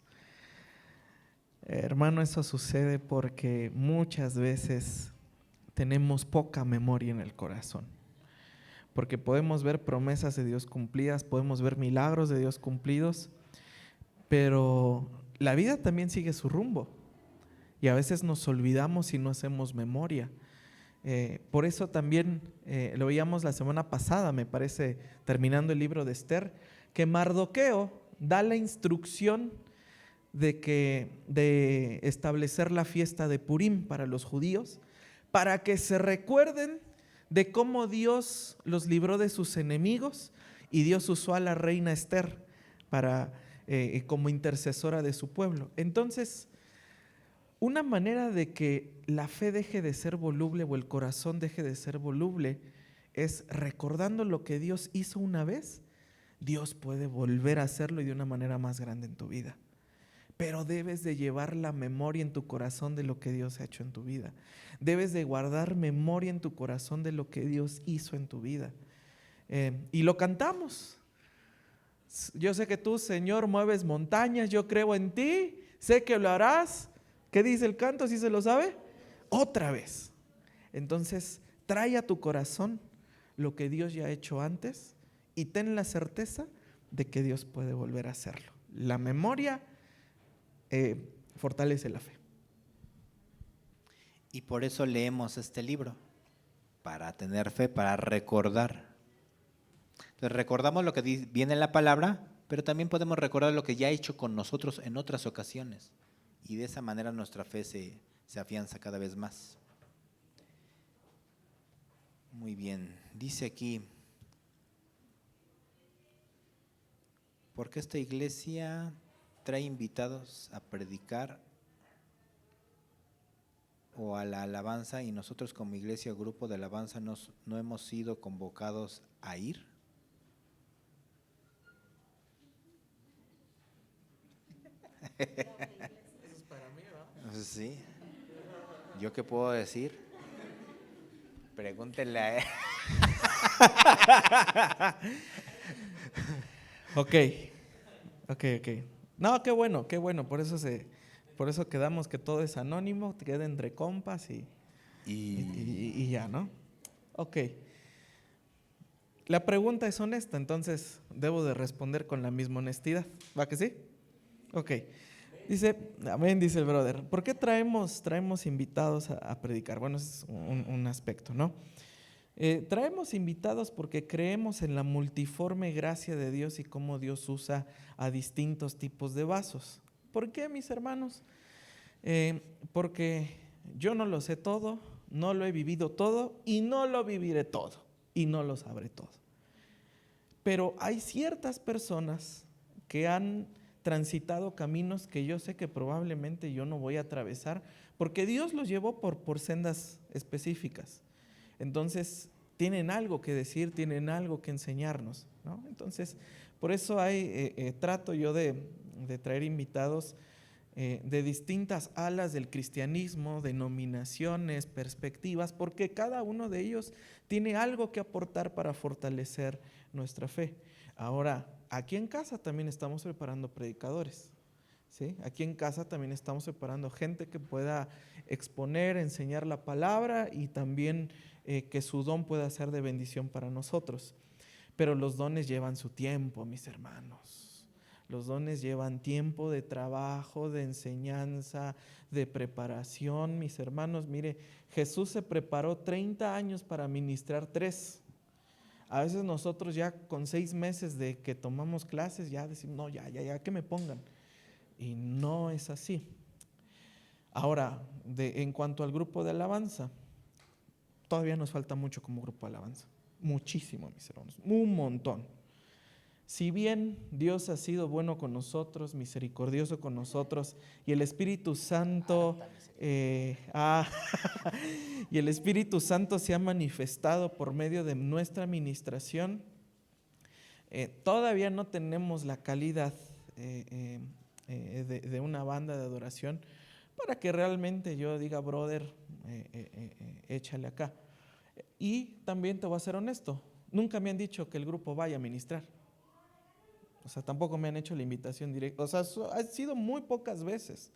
Hermano, eso sucede porque muchas veces tenemos poca memoria en el corazón. Porque podemos ver promesas de Dios cumplidas, podemos ver milagros de Dios cumplidos, pero la vida también sigue su rumbo. Y a veces nos olvidamos y no hacemos memoria. Por eso también lo veíamos la semana pasada, me parece, terminando el libro de Esther, que Mardoqueo da la instrucción de establecer la fiesta de Purim para los judíos, para que se recuerden de cómo Dios los libró de sus enemigos, y Dios usó a la reina Esther como intercesora de su pueblo. Entonces, una manera de que la fe deje de ser voluble o el corazón deje de ser voluble es recordando lo que Dios hizo una vez. Dios puede volver a hacerlo y de una manera más grande en tu vida. Pero debes de llevar la memoria en tu corazón de lo que Dios ha hecho en tu vida. Debes de guardar memoria en tu corazón de lo que Dios hizo en tu vida. Y lo cantamos. Yo sé que tú, Señor, mueves montañas, yo creo en ti, sé que lo harás. ¿Qué dice el canto? ¿Sí se lo sabe? Otra vez. Entonces, trae a tu corazón lo que Dios ya ha hecho antes y ten la certeza de que Dios puede volver a hacerlo. La memoria fortalece la fe. Y por eso leemos este libro, para tener fe, para recordar. Entonces recordamos lo que viene en la palabra, pero también podemos recordar lo que ya ha hecho con nosotros en otras ocasiones. Y de esa manera nuestra fe se afianza cada vez más. Muy bien, dice aquí, ¿por qué esta iglesia trae invitados a predicar o a la alabanza y nosotros como iglesia, grupo de alabanza, no hemos sido convocados a ir? Eso es para mí, ¿no? Sí. ¿Yo qué puedo decir? Pregúntenle a él. Ok. No, qué bueno, por eso quedamos que todo es anónimo, queda entre compas y ya, ¿no? Ok. La pregunta es honesta, entonces debo de responder con la misma honestidad. ¿Va que sí? Ok. Dice, amén, dice el brother. ¿Por qué traemos invitados a predicar? Bueno, ese es un aspecto, ¿no? Traemos invitados porque creemos en la multiforme gracia de Dios y cómo Dios usa a distintos tipos de vasos. ¿Por qué, mis hermanos? Porque yo no lo sé todo, no lo he vivido todo y no lo viviré todo y no lo sabré todo. Pero hay ciertas personas que han transitado caminos que yo sé que probablemente yo no voy a atravesar porque Dios los llevó por sendas específicas. Entonces, tienen algo que decir, tienen algo que enseñarnos, ¿no? Entonces, por eso trato yo de traer invitados de distintas alas del cristianismo, denominaciones, perspectivas, porque cada uno de ellos tiene algo que aportar para fortalecer nuestra fe. Ahora, aquí en casa también estamos preparando predicadores, ¿sí? Aquí en casa también estamos preparando gente que pueda exponer, enseñar la palabra y también que su don pueda ser de bendición para nosotros. Pero los dones llevan su tiempo, mis hermanos. Los dones llevan tiempo de trabajo, de enseñanza, de preparación, mis hermanos. Mire, Jesús se preparó 30 años para ministrar 3. A veces nosotros ya con 6 meses de que tomamos clases ya decimos, no, ya que me pongan. Y no es así. Ahora, en cuanto al grupo de alabanza, todavía nos falta mucho como grupo de alabanza. Muchísimo, mis hermanos, un montón. Si bien Dios ha sido bueno con nosotros, misericordioso con nosotros, y el Espíritu Santo, y el Espíritu Santo se ha manifestado por medio de nuestra administración, todavía no tenemos la calidad de una banda de adoración para que realmente yo diga, brother, échale acá. Y también te voy a ser honesto, nunca me han dicho que el grupo vaya a ministrar. O sea, tampoco me han hecho la invitación directa. O sea, ha sido muy pocas veces.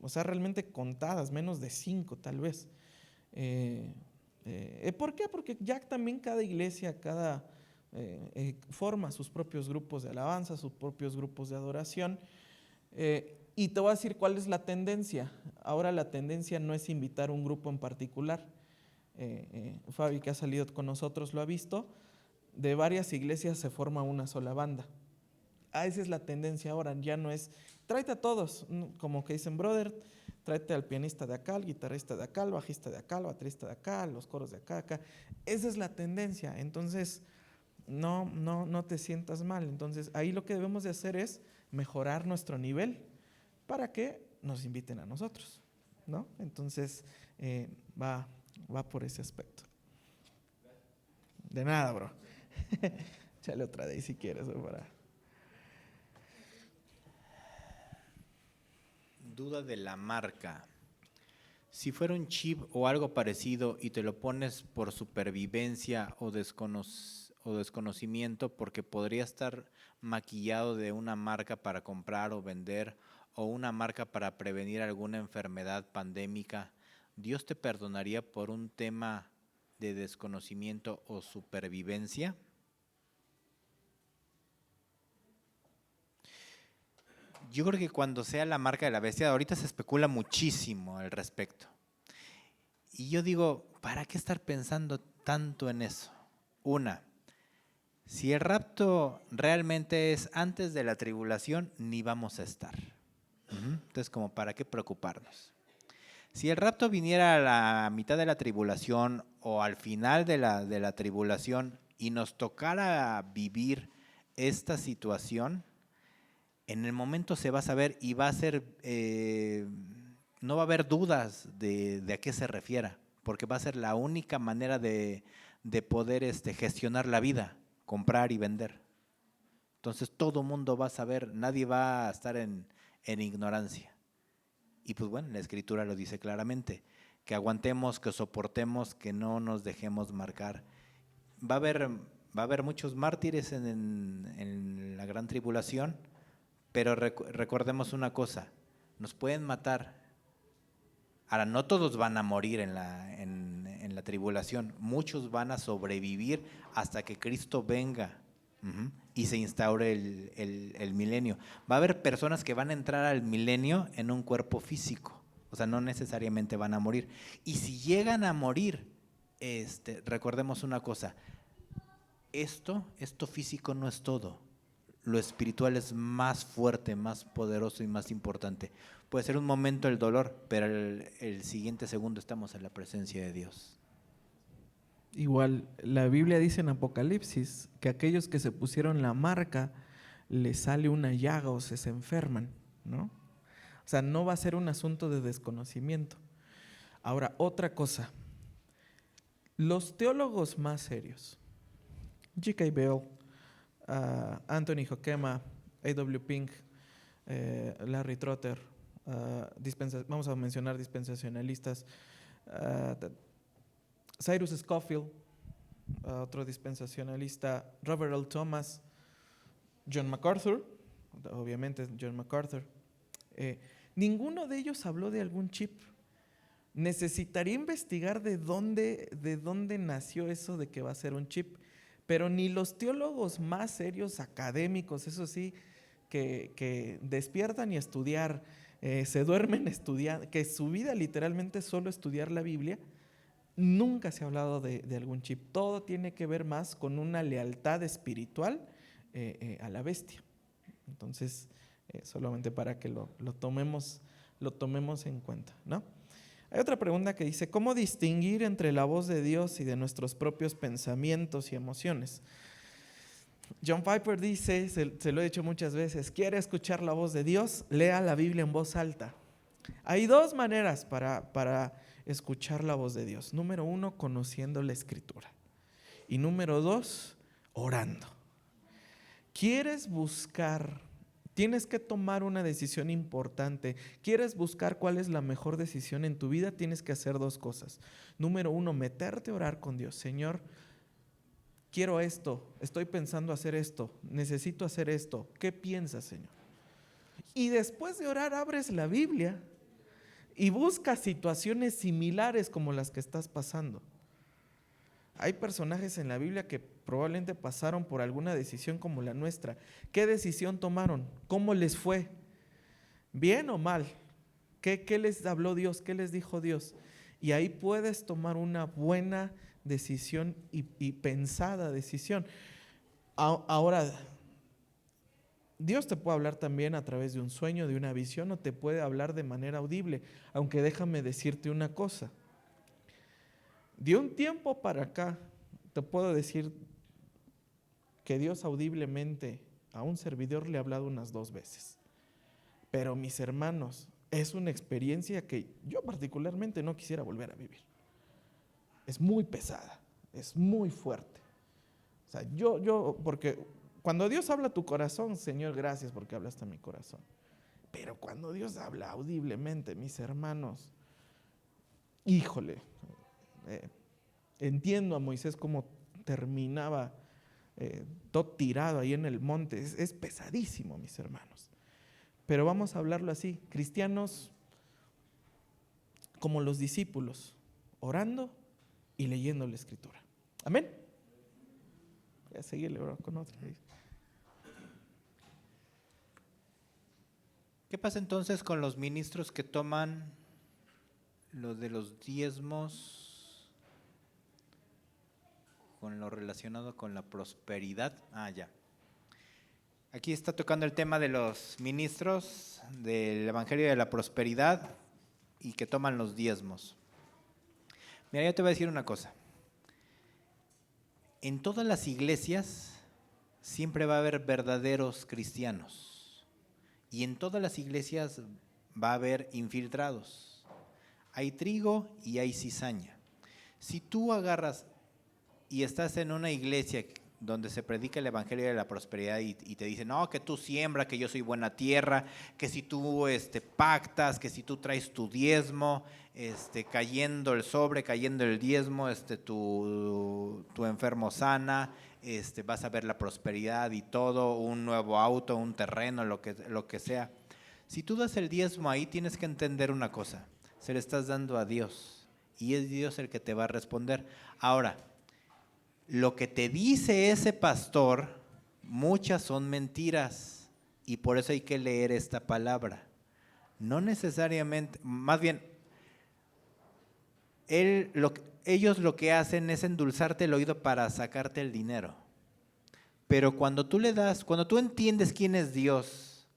O sea, realmente contadas, menos de 5 tal vez. ¿Por qué? Porque ya también cada iglesia, forma sus propios grupos de alabanza, sus propios grupos de adoración. Y te voy a decir cuál es la tendencia. Ahora la tendencia no es invitar un grupo en particular. Fabi, que ha salido con nosotros, lo ha visto. De varias iglesias se forma una sola banda. Esa es la tendencia ahora, ya no es, tráete a todos, como que dicen, brother, tráete al pianista de acá, al guitarrista de acá, al bajista de acá, al baterista de acá, los coros de acá. Esa es la tendencia, entonces no te sientas mal. Entonces ahí lo que debemos de hacer es mejorar nuestro nivel para que nos inviten a nosotros, ¿no? Entonces va por ese aspecto. De nada, bro. Échale otra de ahí si quieres. Para... Duda de la marca. Si fuera un chip o algo parecido y te lo pones por supervivencia o desconocimiento porque podría estar maquillado de una marca para comprar o vender o una marca para prevenir alguna enfermedad pandémica, ¿Dios te perdonaría por un tema de desconocimiento o supervivencia? Yo creo que cuando sea la marca de la bestia, ahorita se especula muchísimo al respecto. Y yo digo, ¿para qué estar pensando tanto en eso? Una, si el rapto realmente es antes de la tribulación, ni vamos a estar. Entonces, como para qué preocuparnos. Si el rapto viniera a la mitad de la tribulación o al final de la tribulación y nos tocara vivir esta situación, en el momento se va a saber y va a ser, no va a haber dudas de a qué se refiera, porque va a ser la única manera de poder gestionar la vida, comprar y vender. Entonces todo mundo va a saber, nadie va a estar en ignorancia. Y pues bueno, la Escritura lo dice claramente, que aguantemos, que soportemos, que no nos dejemos marcar. Va a haber muchos mártires en la gran tribulación, pero recordemos una cosa, nos pueden matar. Ahora, no todos van a morir en la tribulación, muchos van a sobrevivir hasta que Cristo venga Ujú. Y se instaure el milenio. Va a haber personas que van a entrar al milenio en un cuerpo físico, o sea, no necesariamente van a morir. Y si llegan a morir, recordemos una cosa, esto físico no es todo. Lo espiritual es más fuerte, más poderoso y más importante. Puede ser un momento el dolor, pero el siguiente segundo estamos en la presencia de Dios. Igual, la Biblia dice en Apocalipsis que aquellos que se pusieron la marca les sale una llaga o se enferman, ¿no? O sea, no va a ser un asunto de desconocimiento. Ahora, otra cosa, los teólogos más serios, G.K. Bell, Anthony Hoekema, A.W. Pink, Larry Trotter, vamos a mencionar dispensacionalistas, Cyrus Scofield, otro dispensacionalista, Robert L. Thomas, John MacArthur, obviamente John MacArthur. Ninguno de ellos habló de algún chip. Necesitaría investigar de dónde nació eso de que va a ser un chip, pero ni los teólogos más serios, académicos, eso sí, que despiertan y estudiar, se duermen estudiando, que su vida literalmente es solo estudiar la Biblia, nunca se ha hablado de algún chip. Todo tiene que ver más con una lealtad espiritual a la bestia. Entonces, solamente para que lo tomemos en cuenta, ¿no? Hay otra pregunta que dice, ¿cómo distinguir entre la voz de Dios y de nuestros propios pensamientos y emociones? John Piper dice, se lo he dicho muchas veces, ¿quiere escuchar la voz de Dios? Lea la Biblia en voz alta. Hay dos maneras para escuchar la voz de Dios. Número 1, conociendo la Escritura. Y número 2, orando. Tienes que tomar una decisión importante. ¿Quieres buscar cuál es la mejor decisión en tu vida? Tienes que hacer dos cosas. Número 1, meterte a orar con Dios. Señor, quiero esto, estoy pensando hacer esto, necesito hacer esto. ¿Qué piensas, Señor? Y después de orar, abres la Biblia y buscas situaciones similares como las que estás pasando. Hay personajes en la Biblia que probablemente pasaron por alguna decisión como la nuestra. ¿Qué decisión tomaron? ¿Cómo les fue? ¿Bien o mal? ¿Qué les habló Dios? ¿Qué les dijo Dios? Y ahí puedes tomar una buena decisión y pensada decisión. Ahora, Dios te puede hablar también a través de un sueño, de una visión, o te puede hablar de manera audible. Aunque déjame decirte una cosa. De un tiempo para acá, te puedo decir que Dios audiblemente a un servidor le ha hablado unas 2 veces. Pero mis hermanos, es una experiencia que yo particularmente no quisiera volver a vivir. Es muy pesada, es muy fuerte. O sea, porque cuando Dios habla a tu corazón, Señor, gracias porque hablaste a mi corazón. Pero cuando Dios habla audiblemente, mis hermanos, híjole, entiendo a Moisés cómo terminaba todo tirado ahí en el monte. Es pesadísimo, mis hermanos. Pero vamos a hablarlo así, cristianos como los discípulos, orando y leyendo la Escritura. Amén. Voy a seguirle con otra. ¿Qué pasa entonces con los ministros que toman lo de los diezmos con lo relacionado con la prosperidad? Ya. Aquí está tocando el tema de los ministros del Evangelio de la Prosperidad y que toman los diezmos. Mira, yo te voy a decir una cosa. En todas las iglesias siempre va a haber verdaderos cristianos y en todas las iglesias va a haber infiltrados. Hay trigo y hay cizaña. Si tú agarras y estás en una iglesia donde se predica el Evangelio de la Prosperidad y te dicen, no, que tú siembra, que yo soy buena tierra, que si tú pactas, que si tú traes tu diezmo, cayendo el sobre, cayendo el diezmo, tu enfermo sana, vas a ver la prosperidad y todo, un nuevo auto, un terreno, lo que sea. Si tú das el diezmo ahí, tienes que entender una cosa, se le estás dando a Dios y es Dios el que te va a responder. Ahora, lo que te dice ese pastor muchas son mentiras y por eso hay que leer esta palabra. No necesariamente, más bien, ellos lo que hacen es endulzarte el oído para sacarte el dinero. Pero cuando tú entiendes quién es Dios,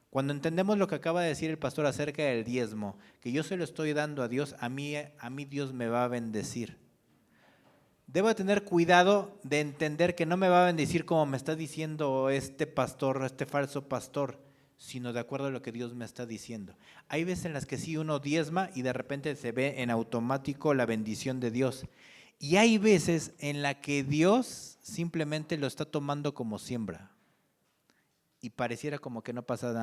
cuando entendemos lo que acaba de decir el pastor acerca del diezmo, que yo se lo estoy dando a Dios, a mí Dios me va a bendecir. Debo tener cuidado de entender que no me va a bendecir como me está diciendo este pastor, este falso pastor, sino de acuerdo a lo que Dios me está diciendo. Hay veces en las que sí uno diezma y de repente se ve en automático la bendición de Dios. Y hay veces en la que Dios simplemente lo está tomando como siembra y pareciera como que no pasa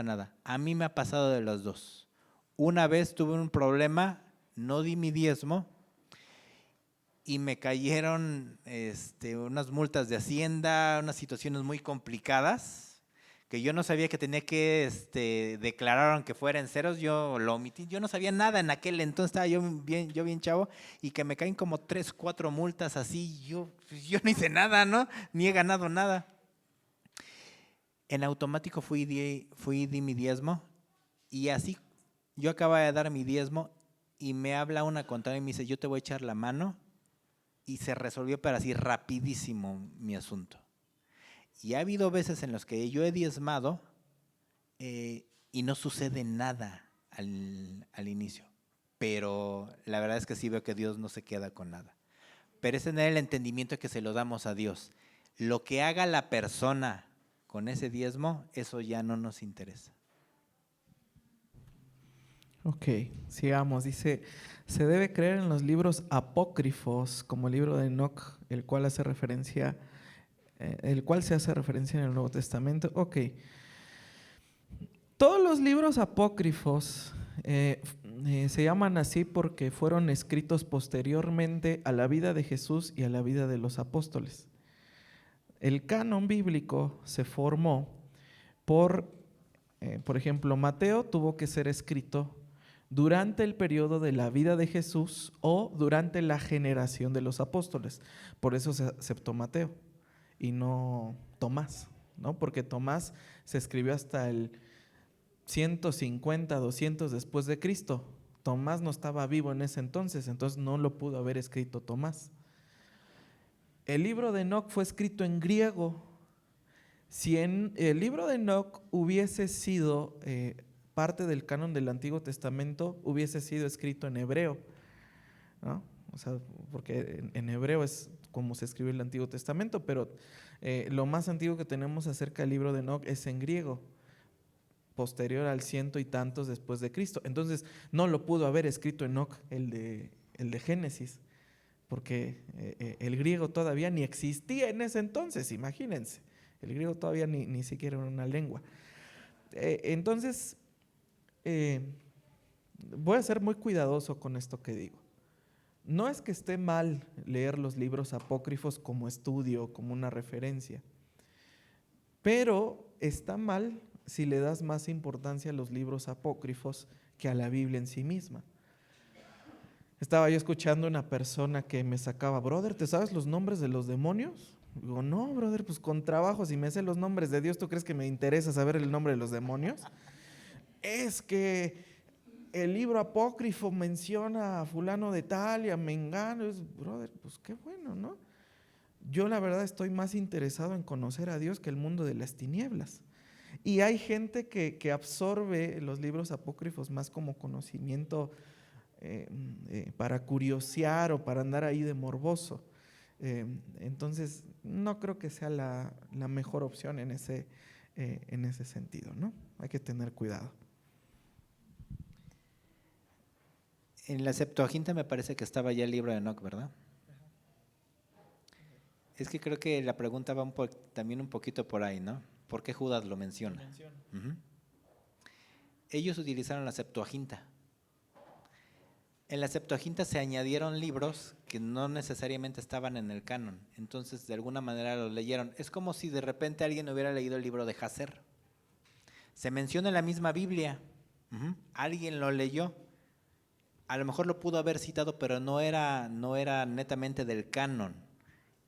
nada, A mí me ha pasado de los dos. Una vez tuve un problema, no di mi diezmo y me cayeron unas multas de Hacienda, unas situaciones muy complicadas que yo no sabía que tenía que declarar aunque fuera en ceros, yo lo omití, yo no sabía nada en aquel entonces, estaba yo bien chavo, y que me caen como 3, 4 multas así, yo no hice nada, ¿no? Ni he ganado nada. En automático fui y di mi diezmo, y así yo acababa de dar mi diezmo, y me habla una contadora y me dice, yo te voy a echar la mano, y se resolvió pero así rapidísimo mi asunto. Y ha habido veces en las que yo he diezmado y no sucede nada al inicio. Pero la verdad es que sí veo que Dios no se queda con nada. Pero es tener el entendimiento que se lo damos a Dios. Lo que haga la persona con ese diezmo, eso ya no nos interesa. Ok, sigamos. Dice, se debe creer en los libros apócrifos, como el libro de Enoc, el cual se hace referencia en el Nuevo Testamento. Ok. Todos los libros apócrifos se llaman así porque fueron escritos posteriormente a la vida de Jesús y a la vida de los apóstoles. El canon bíblico se formó por ejemplo, Mateo tuvo que ser escrito durante el periodo de la vida de Jesús o durante la generación de los apóstoles. Por eso se aceptó Mateo y no Tomás, ¿no? Porque Tomás se escribió hasta el 150, 200 después de Cristo. Tomás no estaba vivo en ese entonces no lo pudo haber escrito Tomás. El libro de Enoc fue escrito en griego. Si el libro de Enoc hubiese sido parte del canon del Antiguo Testamento, hubiese sido escrito en hebreo, ¿no? O sea, porque en hebreo es como se escribe el Antiguo Testamento, pero lo más antiguo que tenemos acerca del libro de Enoc es en griego, posterior al 100 y tantos después de Cristo. Entonces, no lo pudo haber escrito Enoc, el de Génesis, porque el griego todavía ni existía en ese entonces, imagínense. El griego todavía ni siquiera era una lengua. Entonces, voy a ser muy cuidadoso con esto que digo. No es que esté mal leer los libros apócrifos como estudio, como una referencia, pero está mal si le das más importancia a los libros apócrifos que a la Biblia en sí misma. Estaba yo escuchando a una persona que me sacaba, brother, ¿te sabes los nombres de los demonios? Digo, no, brother, pues con trabajo, si me sé los nombres de Dios, ¿tú crees que me interesa saber el nombre de los demonios? Es que el libro apócrifo menciona a fulano de tal y a mengano. Brother, pues qué bueno, ¿no? Yo la verdad estoy más interesado en conocer a Dios que el mundo de las tinieblas. Y hay gente que absorbe los libros apócrifos más como conocimiento para curiosear o para andar ahí de morboso. Entonces, no creo que sea la mejor opción en ese sentido, ¿no? Hay que tener cuidado. En la Septuaginta me parece que estaba ya el libro de Enoc, ¿verdad? Es que creo que la pregunta va también un poquito por ahí, ¿no? ¿Por qué Judas lo menciona? Uh-huh. Ellos utilizaron la Septuaginta. En la Septuaginta se añadieron libros que no necesariamente estaban en el canon, entonces de alguna manera los leyeron. Es como si de repente alguien hubiera leído el libro de Jacer. Se menciona en la misma Biblia, alguien lo leyó, a lo mejor lo pudo haber citado, pero no era netamente del canon.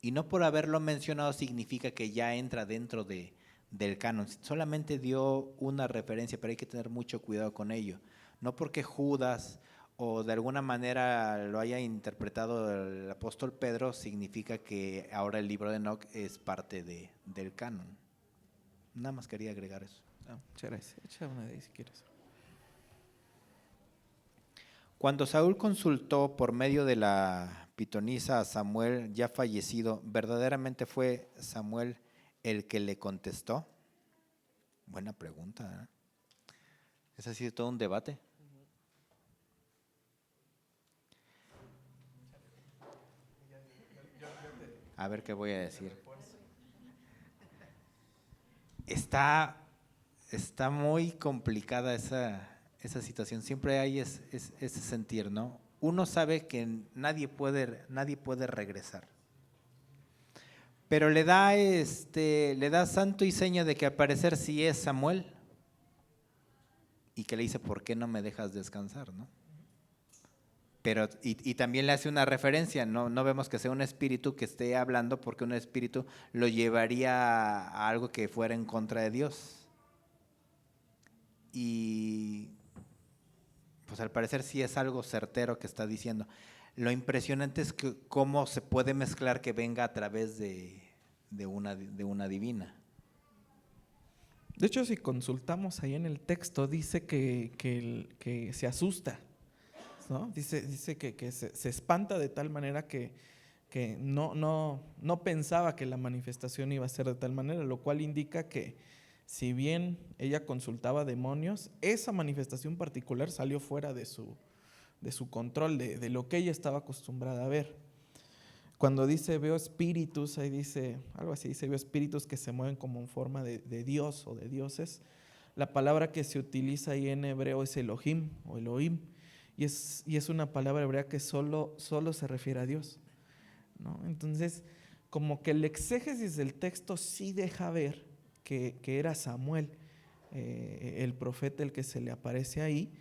Y no por haberlo mencionado significa que ya entra dentro del canon. Solamente dio una referencia, pero hay que tener mucho cuidado con ello. No porque Judas o de alguna manera lo haya interpretado el apóstol Pedro, significa que ahora el libro de Enoc es parte del canon. Nada más quería agregar eso. Muchas gracias. Echa una de ahí si quieres. Cuando Saúl consultó por medio de la pitonisa a Samuel ya fallecido, ¿verdaderamente fue Samuel el que le contestó? Buena pregunta, ¿eh? Es así todo un debate. A ver qué voy a decir. Está muy complicada esa situación. Siempre hay ese sentir, ¿no? Uno sabe que nadie puede regresar. Pero le da santo y seña de que al parecer sí es Samuel. Y que le dice, ¿por qué no me dejas descansar, no? Pero, y también le hace una referencia, no vemos que sea un espíritu que esté hablando, porque un espíritu lo llevaría a algo que fuera en contra de Dios. Y pues al parecer sí es algo certero que está diciendo. Lo impresionante es que cómo se puede mezclar que venga a través de una divina. De hecho, si consultamos ahí en el texto, dice que se asusta, ¿no? Dice que se espanta de tal manera que no pensaba que la manifestación iba a ser de tal manera, lo cual indica que si bien ella consultaba demonios, esa manifestación particular salió fuera de su control, de lo que ella estaba acostumbrada a ver. Cuando dice veo espíritus, ahí dice algo así, dice veo espíritus que se mueven como en forma de Dios o de dioses. La palabra que se utiliza ahí en hebreo es Elohim o Elohim, y es una palabra hebrea que solo se refiere a Dios, ¿no? Entonces, como que el exégesis del texto sí deja ver que era Samuel, el profeta, el que se le aparece ahí,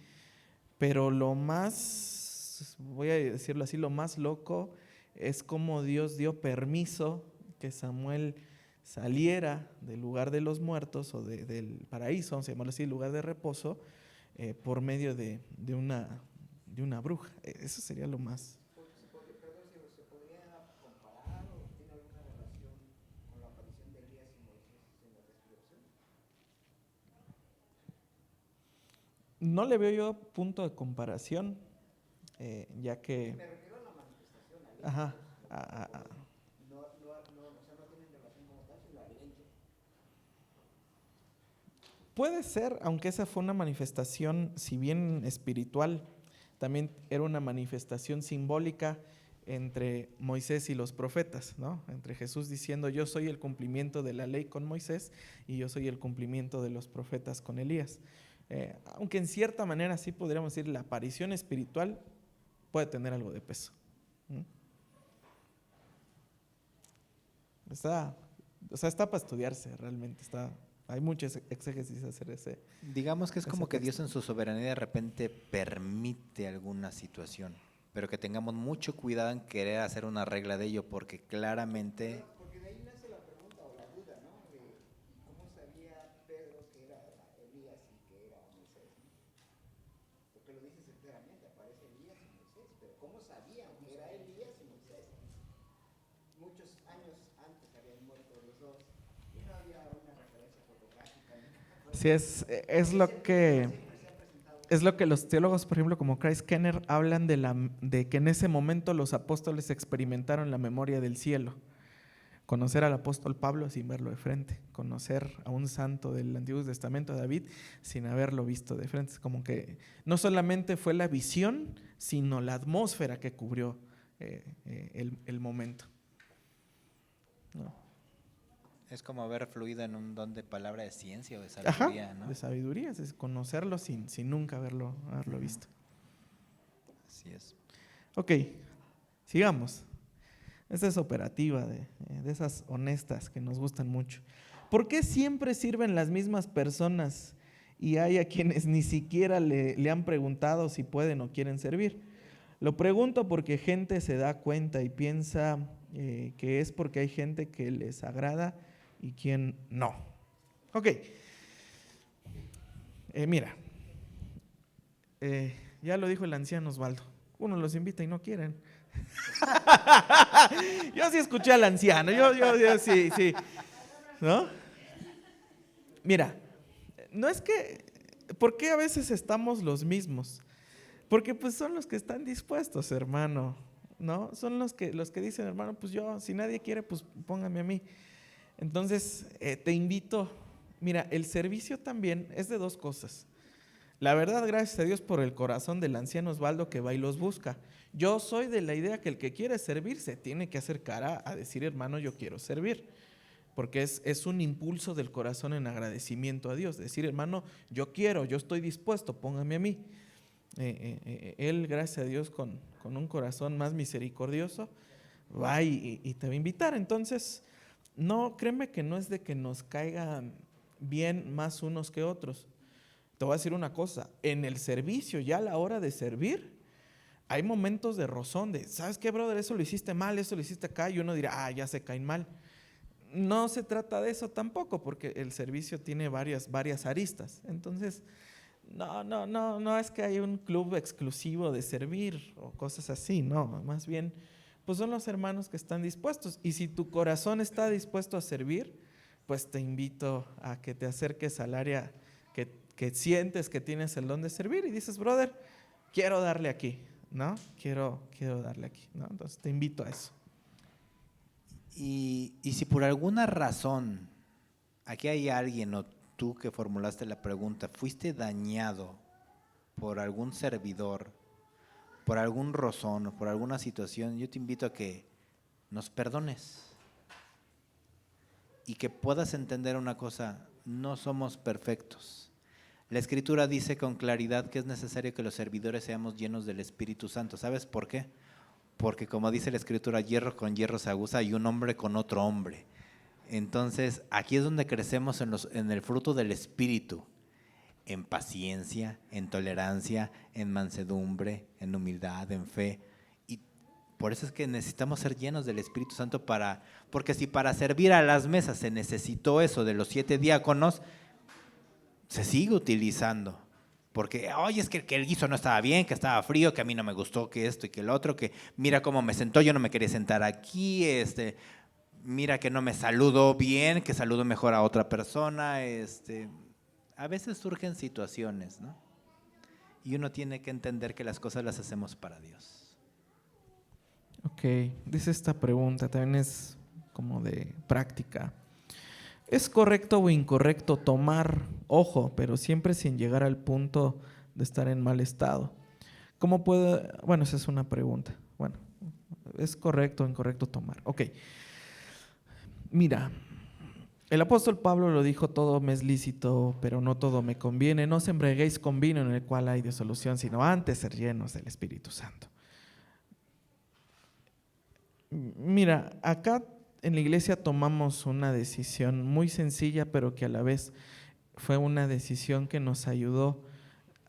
pero lo más, voy a decirlo así, lo más loco es como Dios dio permiso que Samuel saliera del lugar de los muertos o del paraíso, vamos a llamarlo así, lugar de reposo, por medio de una bruja. Eso sería lo más. ¿Se podría comparar o tiene alguna relación con la aparición de Elías y Moisés en la descripción? No le veo yo punto de comparación, ya que... Me refiero a la manifestación, al Ajá. o sea, no tienen relación como tal, sino al hecho. Puede ser, aunque esa fue una manifestación, si bien espiritual, también era una manifestación simbólica entre Moisés y los profetas, ¿no? Entre Jesús diciendo yo soy el cumplimiento de la ley con Moisés y yo soy el cumplimiento de los profetas con Elías. Aunque en cierta manera sí podríamos decir la aparición espiritual puede tener algo de peso. Está para estudiarse realmente, hay muchos exégesis a hacer ese. Digamos que es como que texto. Dios en su soberanía de repente permite alguna situación, pero que tengamos mucho cuidado en querer hacer una regla de ello, porque claramente... Porque de ahí nace la pregunta o la duda, ¿no? De cómo sabía Pedro que era Elías y que era Moisés, ¿no? Porque lo dice sinceramente, aparece Elías y Moisés, pero ¿cómo sabían que era Elías y Moisés? Muchos años antes habían muerto los dos y no había una referencia fotográfica, ¿no? Sí, es lo que los teólogos, por ejemplo, como Christ Kenner, hablan de que en ese momento los apóstoles experimentaron la memoria del cielo. Conocer al apóstol Pablo sin verlo de frente, conocer a un santo del Antiguo Testamento, David, sin haberlo visto de frente. Es como que no solamente fue la visión, sino la atmósfera que cubrió el momento. ¿No? Es como haber fluido en un don de palabra de ciencia o de sabiduría, Ajá, ¿no? de sabiduría, es conocerlo sin nunca haberlo visto. Así es. Ok, sigamos. Esta es operativa, de esas honestas que nos gustan mucho. ¿Por qué siempre sirven las mismas personas y hay a quienes ni siquiera le han preguntado si pueden o quieren servir? Lo pregunto porque gente se da cuenta y piensa que es porque hay gente que les agrada y quien no. Ok, mira, ya lo dijo el anciano Osvaldo, uno los invita y no quieren. Yo sí escuché al anciano, yo sí, ¿no? Mira, no es que, ¿por qué a veces estamos los mismos? Porque pues son los que están dispuestos, hermano, ¿no? Son los que dicen, hermano, pues yo, si nadie quiere, pues póngame a mí. Entonces, te invito, mira, el servicio también es de dos cosas. La verdad, gracias a Dios por el corazón del anciano Osvaldo que va y los busca. Yo soy de la idea que el que quiere servir se tiene que acercar a decir, hermano, yo quiero servir. Porque es un impulso del corazón en agradecimiento a Dios. Decir, hermano, yo quiero, yo estoy dispuesto, póngame a mí. Él, gracias a Dios, con un corazón más misericordioso, va y te va a invitar. Entonces, no, créeme que no es de que nos caigan bien más unos que otros. Te voy a decir una cosa, en el servicio, ya a la hora de servir, hay momentos de rozón, de, ¿sabes qué, brother? Eso lo hiciste mal, eso lo hiciste acá, y uno dirá, ya se caen mal. No se trata de eso tampoco, porque el servicio tiene varias aristas. Entonces, no es que hay un club exclusivo de servir o cosas así, no, más bien, pues son los hermanos que están dispuestos. Y si tu corazón está dispuesto a servir, pues te invito a que te acerques al área que sientes que tienes el don de servir y dices, brother, quiero darle aquí, ¿no? Quiero darle aquí, ¿no? Entonces te invito a eso. Y si por alguna razón, aquí hay alguien o tú que formulaste la pregunta, fuiste dañado por algún servidor, por algún rozón o por alguna situación, yo te invito a que nos perdones y que puedas entender una cosa, no somos perfectos. La Escritura dice con claridad que es necesario que los servidores seamos llenos del Espíritu Santo. ¿Sabes por qué? Porque como dice la Escritura, hierro con hierro se aguza y un hombre con otro hombre. Entonces, aquí es donde crecemos en el fruto del Espíritu, en paciencia, en tolerancia, en mansedumbre, en humildad, en fe. Y por eso es que necesitamos ser llenos del Espíritu Santo porque si para servir a las mesas se necesitó eso de los 7 diáconos, se sigue utilizando. Porque, oye, es que el guiso no estaba bien, que estaba frío, que a mí no me gustó, que esto y que el otro, que mira cómo me sentó, yo no me quería sentar aquí, mira que no me saludó bien, que saludo mejor a otra persona. A veces surgen situaciones, ¿no? Y uno tiene que entender que las cosas las hacemos para Dios. Ok, dice esta pregunta, también es como de práctica. ¿Es correcto o incorrecto tomar, ojo, pero siempre sin llegar al punto de estar en mal estado? ¿Cómo puede? Bueno, esa es una pregunta. Bueno, ¿es correcto o incorrecto tomar? Ok, mira, el apóstol Pablo lo dijo, todo me es lícito, pero no todo me conviene. No os embriaguéis con vino en el cual hay disolución, sino antes ser llenos del Espíritu Santo. Mira, acá en la iglesia tomamos una decisión muy sencilla, pero que a la vez fue una decisión que nos ayudó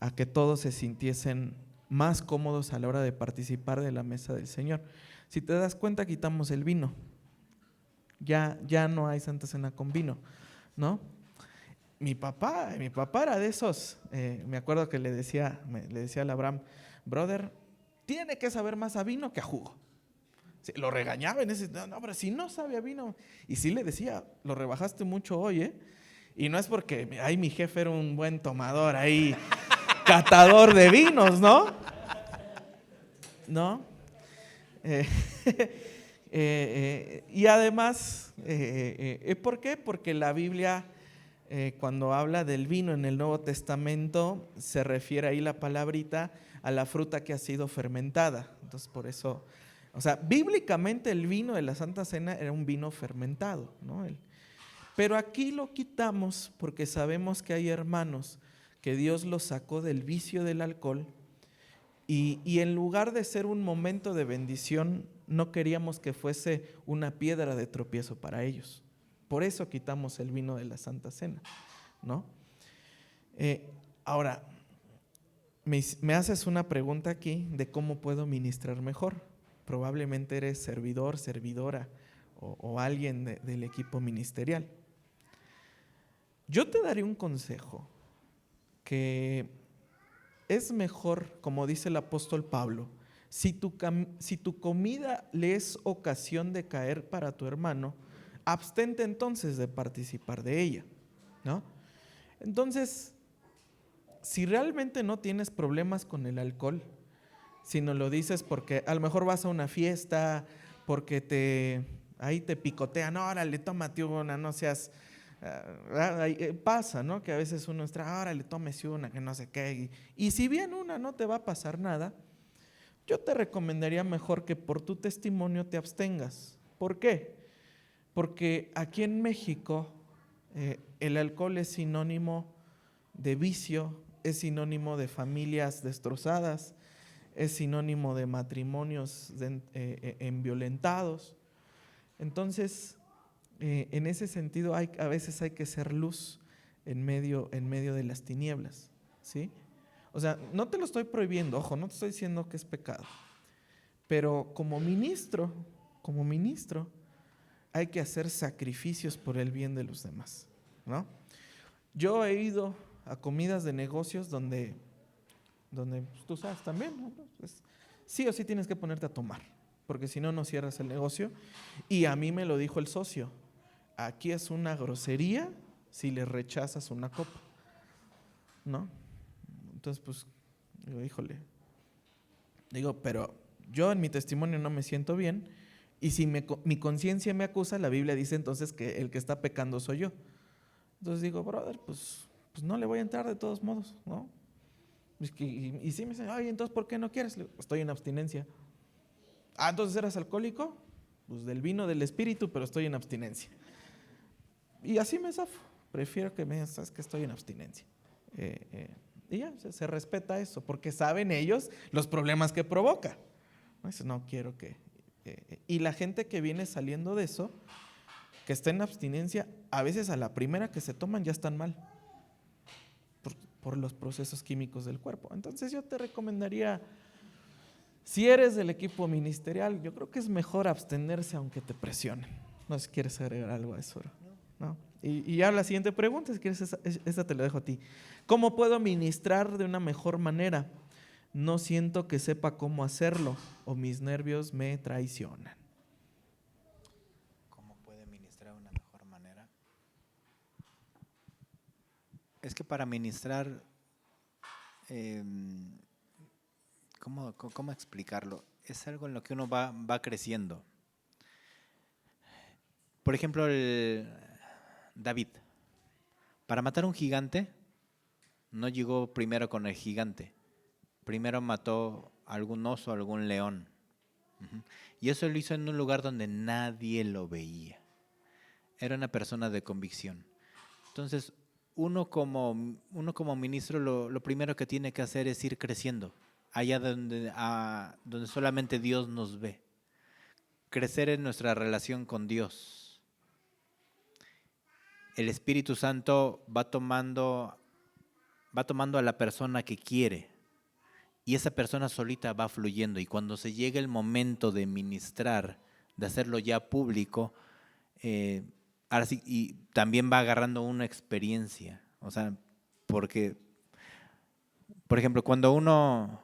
a que todos se sintiesen más cómodos a la hora de participar de la mesa del Señor. Si te das cuenta, quitamos el vino. Ya no hay Santa Cena con vino, ¿no? Mi papá era de esos, me acuerdo que le decía al Abraham, brother, tiene que saber más a vino que a jugo. Sí, lo regañaba y decía, no, pero si no sabe a vino. Y sí le decía, lo rebajaste mucho hoy, ¿eh? Y no es porque mi jefe era un buen tomador ahí, catador de vinos, ¿no? ¿No? Y además, ¿por qué? Porque la Biblia, cuando habla del vino en el Nuevo Testamento, se refiere ahí la palabrita a la fruta que ha sido fermentada. Entonces, por eso, o sea, bíblicamente el vino de la Santa Cena era un vino fermentado, ¿no? Pero aquí lo quitamos porque sabemos que hay hermanos que Dios los sacó del vicio del alcohol y en lugar de ser un momento de bendición, no queríamos que fuese una piedra de tropiezo para ellos. Por eso quitamos el vino de la Santa Cena, ¿no? Ahora, me haces una pregunta aquí de cómo puedo ministrar mejor. Probablemente eres servidor, servidora o alguien del equipo ministerial. Yo te daré un consejo que es mejor, como dice el apóstol Pablo, si tu comida le es ocasión de caer para tu hermano, abstente entonces de participar de ella, ¿no? Entonces, si realmente no tienes problemas con el alcohol, si no lo dices porque a lo mejor vas a una fiesta, porque ahí te picotean, órale, tómate una, no seas... pasa, ¿no? Que a veces uno está, órale, tómese una, que no sé qué. Y si bien una no te va a pasar nada, yo te recomendaría mejor que por tu testimonio te abstengas. ¿Por qué? Porque aquí en México el alcohol es sinónimo de vicio, es sinónimo de familias destrozadas, es sinónimo de matrimonios violentados. Entonces, en ese sentido, a veces hay que ser luz en medio de las tinieblas, ¿sí? O sea, no te lo estoy prohibiendo, ojo, no te estoy diciendo que es pecado, pero como ministro, hay que hacer sacrificios por el bien de los demás, ¿no? Yo he ido a comidas de negocios donde pues, tú sabes también, ¿no? Pues, sí o sí tienes que ponerte a tomar, porque si no, no cierras el negocio. Y a mí me lo dijo el socio, aquí es una grosería si le rechazas una copa, ¿no? Entonces, pues, digo, híjole, pero yo en mi testimonio no me siento bien, y si mi conciencia me acusa, la Biblia dice entonces que el que está pecando soy yo. Entonces digo, brother, pues no le voy a entrar de todos modos, ¿no? Y sí me dicen, ay, entonces ¿por qué no quieres? Le digo, estoy en abstinencia. Ah, entonces ¿eras alcohólico? Pues del vino del espíritu, pero estoy en abstinencia. Y así me zafo. Prefiero que me digas, sabes que estoy en abstinencia. Y ya, se respeta eso, porque saben ellos los problemas que provoca. No quiero que... y la gente que viene saliendo de eso, que está en abstinencia, a veces a la primera que se toman ya están mal por los procesos químicos del cuerpo. Entonces yo te recomendaría, si eres del equipo ministerial, yo creo que es mejor abstenerse aunque te presionen. No sé si quieres agregar algo a eso, ¿no? Y ya la siguiente pregunta, si quieres, esta te la dejo a ti. ¿Cómo puedo ministrar de una mejor manera? No siento que sepa cómo hacerlo o mis nervios me traicionan. ¿Cómo puede ministrar de una mejor manera? Es que para ministrar, ¿cómo explicarlo? Es algo en lo que uno va creciendo. Por ejemplo, David, para matar a un gigante, no llegó primero con el gigante. Primero mató a algún oso, a algún león. Y eso lo hizo en un lugar donde nadie lo veía. Era una persona de convicción. Entonces, uno como ministro, lo primero que tiene que hacer es ir creciendo, allá donde solamente Dios nos ve. Crecer en nuestra relación con Dios. El Espíritu Santo va tomando a la persona que quiere, y esa persona solita va fluyendo, y cuando se llega el momento de ministrar, de hacerlo ya público, ahora sí, y también va agarrando una experiencia. O sea, porque, por ejemplo, cuando uno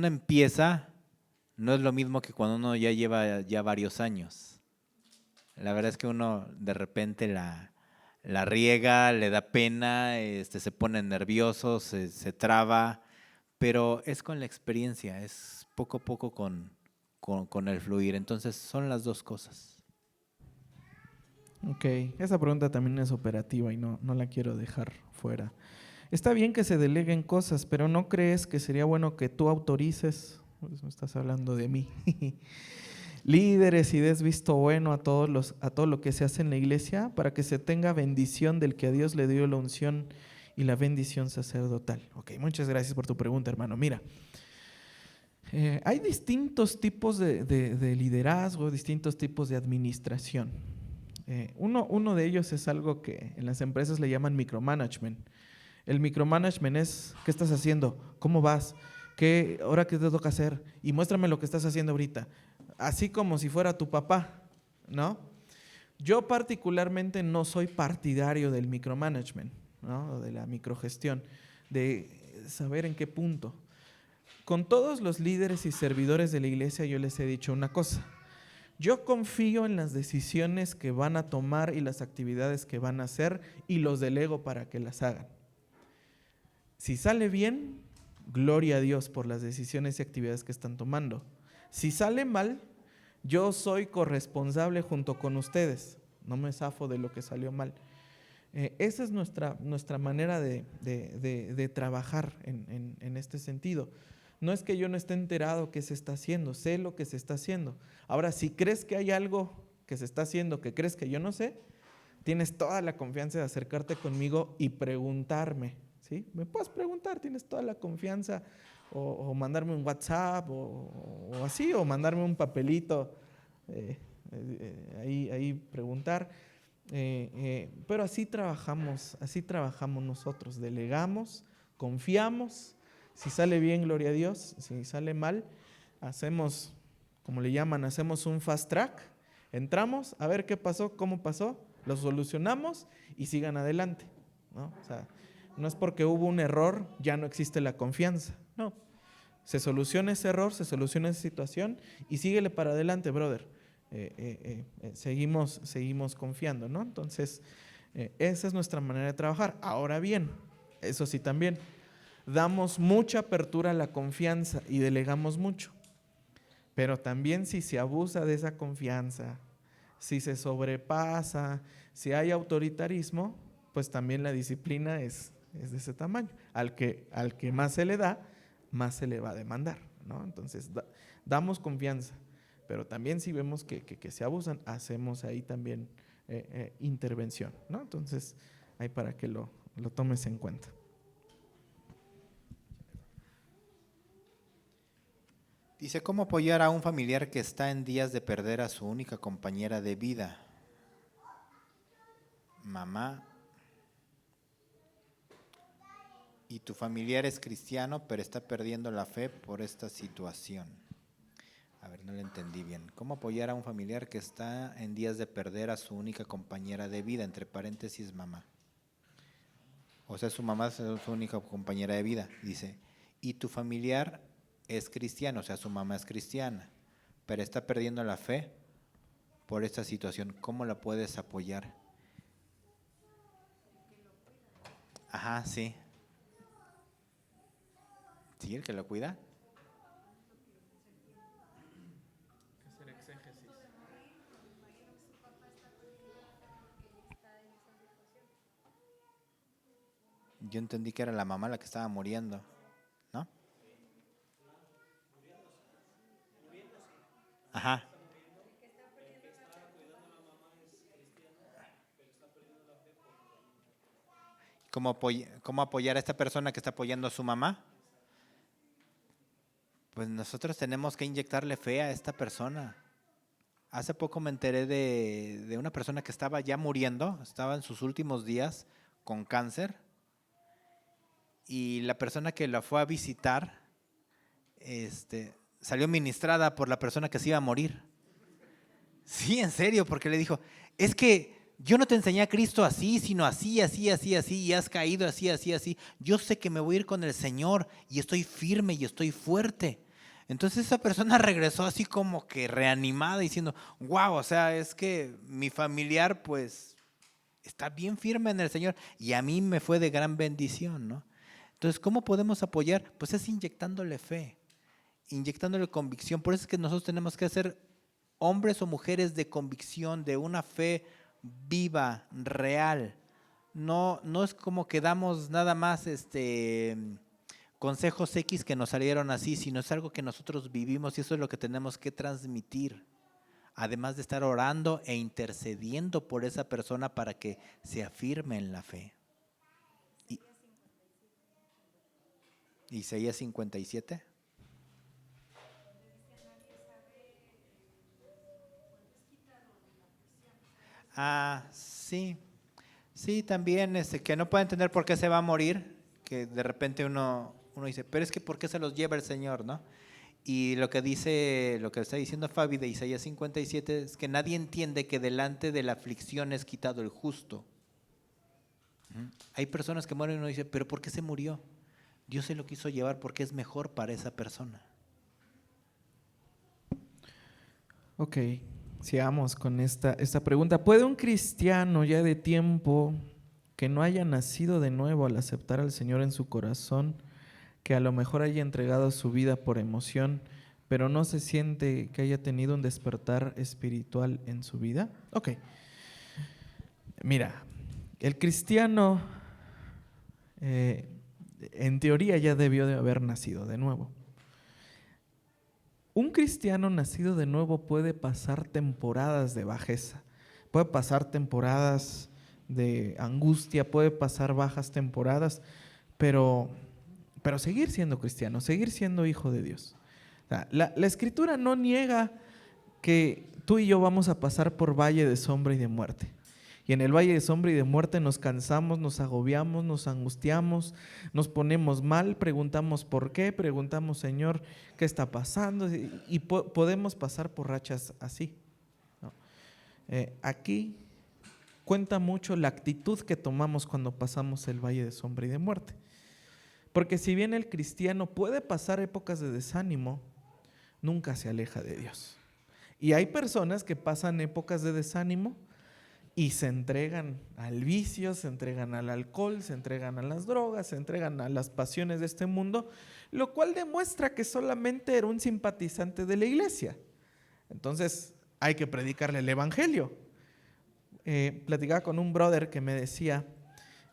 empieza, no es lo mismo que cuando uno ya lleva ya varios años. La verdad es que uno de repente la riega, le da pena, se pone nervioso, se traba, pero es con la experiencia, es poco a poco con el fluir. Entonces son las dos cosas. Ok, esa pregunta también es operativa y no la quiero dejar fuera. Está bien que se deleguen cosas, pero ¿no crees que sería bueno que tú autorices? Pues me estás hablando de mí. Líderes y des visto bueno a todo lo que se hace en la iglesia para que se tenga bendición del que a Dios le dio la unción y la bendición sacerdotal. Ok, muchas gracias por tu pregunta, hermano. Mira, hay distintos tipos de liderazgo, distintos tipos de administración. Uno de ellos es algo que en las empresas le llaman micromanagement. El micromanagement es, ¿qué estás haciendo? ¿Cómo vas? ¿Ahora qué te toca hacer? Y muéstrame lo que estás haciendo ahorita. Así como si fuera tu papá, ¿no? Yo particularmente no soy partidario del micromanagement, ¿no? De la microgestión, de saber en qué punto. Con todos los líderes y servidores de la iglesia yo les he dicho una cosa. Yo confío en las decisiones que van a tomar y las actividades que van a hacer y los delego para que las hagan. Si sale bien, gloria a Dios por las decisiones y actividades que están tomando. Si sale mal, yo soy corresponsable junto con ustedes. No me zafo de lo que salió mal. Esa es nuestra manera de trabajar en este sentido. No es que yo no esté enterado qué se está haciendo, sé lo que se está haciendo. Ahora, si crees que hay algo que se está haciendo que crees que yo no sé, tienes toda la confianza de acercarte conmigo y preguntarme, ¿sí? Me puedes preguntar, tienes toda la confianza, o mandarme un WhatsApp, o así, o mandarme un papelito, ahí preguntar. Pero así trabajamos nosotros, delegamos, confiamos. Si sale bien, gloria a Dios. Si sale mal, hacemos, como le llaman, hacemos un fast track. Entramos, a ver qué pasó, cómo pasó, lo solucionamos y sigan adelante, ¿no? O sea, no es porque hubo un error, ya no existe la confianza. No, se soluciona ese error, se soluciona esa situación y síguele para adelante, brother. Seguimos confiando, ¿no? Entonces, esa es nuestra manera de trabajar. Ahora bien, eso sí también, damos mucha apertura a la confianza y delegamos mucho. Pero también si se abusa de esa confianza, si se sobrepasa, si hay autoritarismo, pues también la disciplina es de ese tamaño. Al que más se le da, más se le va a demandar, ¿no? Entonces, damos confianza, pero también si vemos que se abusan, hacemos ahí también intervención, ¿no? Entonces, ahí para que lo tomes en cuenta. Dice, ¿cómo apoyar a un familiar que está en días de perder a su única compañera de vida? Mamá. Y tu familiar es cristiano, pero está perdiendo la fe por esta situación. A ver, no le entendí bien. ¿Cómo apoyar a un familiar que está en días de perder a su única compañera de vida? Entre paréntesis, mamá. O sea, su mamá es su única compañera de vida. Dice, y tu familiar es cristiano, o sea, su mamá es cristiana, pero está perdiendo la fe por esta situación. ¿Cómo la puedes apoyar? Ajá, sí. ¿Sí, el que lo cuida? Yo entendí que era la mamá la que estaba muriendo, ¿no? Ajá. ¿Cómo apoyar a esta persona que está apoyando a su mamá? Pues nosotros tenemos que inyectarle fe a esta persona. Hace poco me enteré de una persona que estaba ya muriendo, estaba en sus últimos días con cáncer, y la persona que la fue a visitar salió ministrada por la persona que se iba a morir. Sí, en serio, porque le dijo, es que yo no te enseñé a Cristo así, sino así, así, así, así, y has caído así, así, así. Yo sé que me voy a ir con el Señor y estoy firme y estoy fuerte. Entonces esa persona regresó así como que reanimada diciendo, wow, o sea, es que mi familiar pues está bien firme en el Señor y a mí me fue de gran bendición, ¿no? Entonces, ¿cómo podemos apoyar? Pues es inyectándole fe, inyectándole convicción. Por eso es que nosotros tenemos que ser hombres o mujeres de convicción, de una fe viva, real. No es como que damos nada más consejos X que nos salieron así, sino es algo que nosotros vivimos y eso es lo que tenemos que transmitir. Además de estar orando e intercediendo por esa persona para que se afirme en la fe. Isaías 57. Ah, sí. Sí, también que no puede entender por qué se va a morir que de repente uno dice, pero es que ¿por qué se los lleva el Señor, no? Y lo que está diciendo Fabi de Isaías 57 es que nadie entiende que delante de la aflicción es quitado el justo. Hay personas que mueren y uno dice, pero ¿por qué se murió? Dios se lo quiso llevar porque es mejor para esa persona. Ok, sigamos con esta pregunta. ¿Puede un cristiano ya de tiempo que no haya nacido de nuevo al aceptar al Señor en su corazón, que a lo mejor haya entregado su vida por emoción, pero no se siente que haya tenido un despertar espiritual en su vida? Ok, mira, el cristiano en teoría ya debió de haber nacido de nuevo. Un cristiano nacido de nuevo puede pasar temporadas de bajeza, puede pasar temporadas de angustia, puede pasar bajas temporadas, pero seguir siendo cristiano, seguir siendo hijo de Dios. O sea, la Escritura no niega que tú y yo vamos a pasar por valle de sombra y de muerte. Y en el valle de sombra y de muerte nos cansamos, nos agobiamos, nos angustiamos, nos ponemos mal, preguntamos por qué, preguntamos, Señor, ¿qué está pasando? Y podemos pasar por rachas así, ¿no? Aquí cuenta mucho la actitud que tomamos cuando pasamos el valle de sombra y de muerte. Porque si bien el cristiano puede pasar épocas de desánimo, nunca se aleja de Dios. Y hay personas que pasan épocas de desánimo y se entregan al vicio, se entregan al alcohol, se entregan a las drogas, se entregan a las pasiones de este mundo, lo cual demuestra que solamente era un simpatizante de la iglesia. Entonces hay que predicarle el evangelio. Platicaba con un brother que me decía,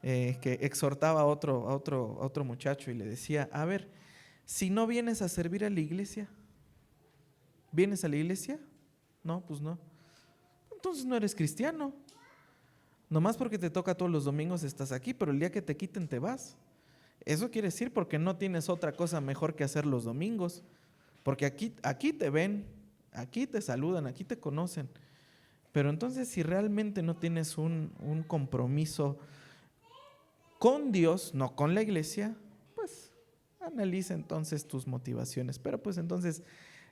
que exhortaba a otro muchacho y le decía, a ver, si no vienes a servir a la iglesia, ¿vienes a la iglesia? No, pues no. Entonces no eres cristiano. Nomás porque te toca todos los domingos estás aquí, pero el día que te quiten te vas. Eso quiere decir porque no tienes otra cosa mejor que hacer los domingos. Porque aquí te ven, aquí te saludan, aquí te conocen. Pero entonces si realmente no tienes un compromiso con Dios, no con la iglesia, pues analiza entonces tus motivaciones. Pero pues entonces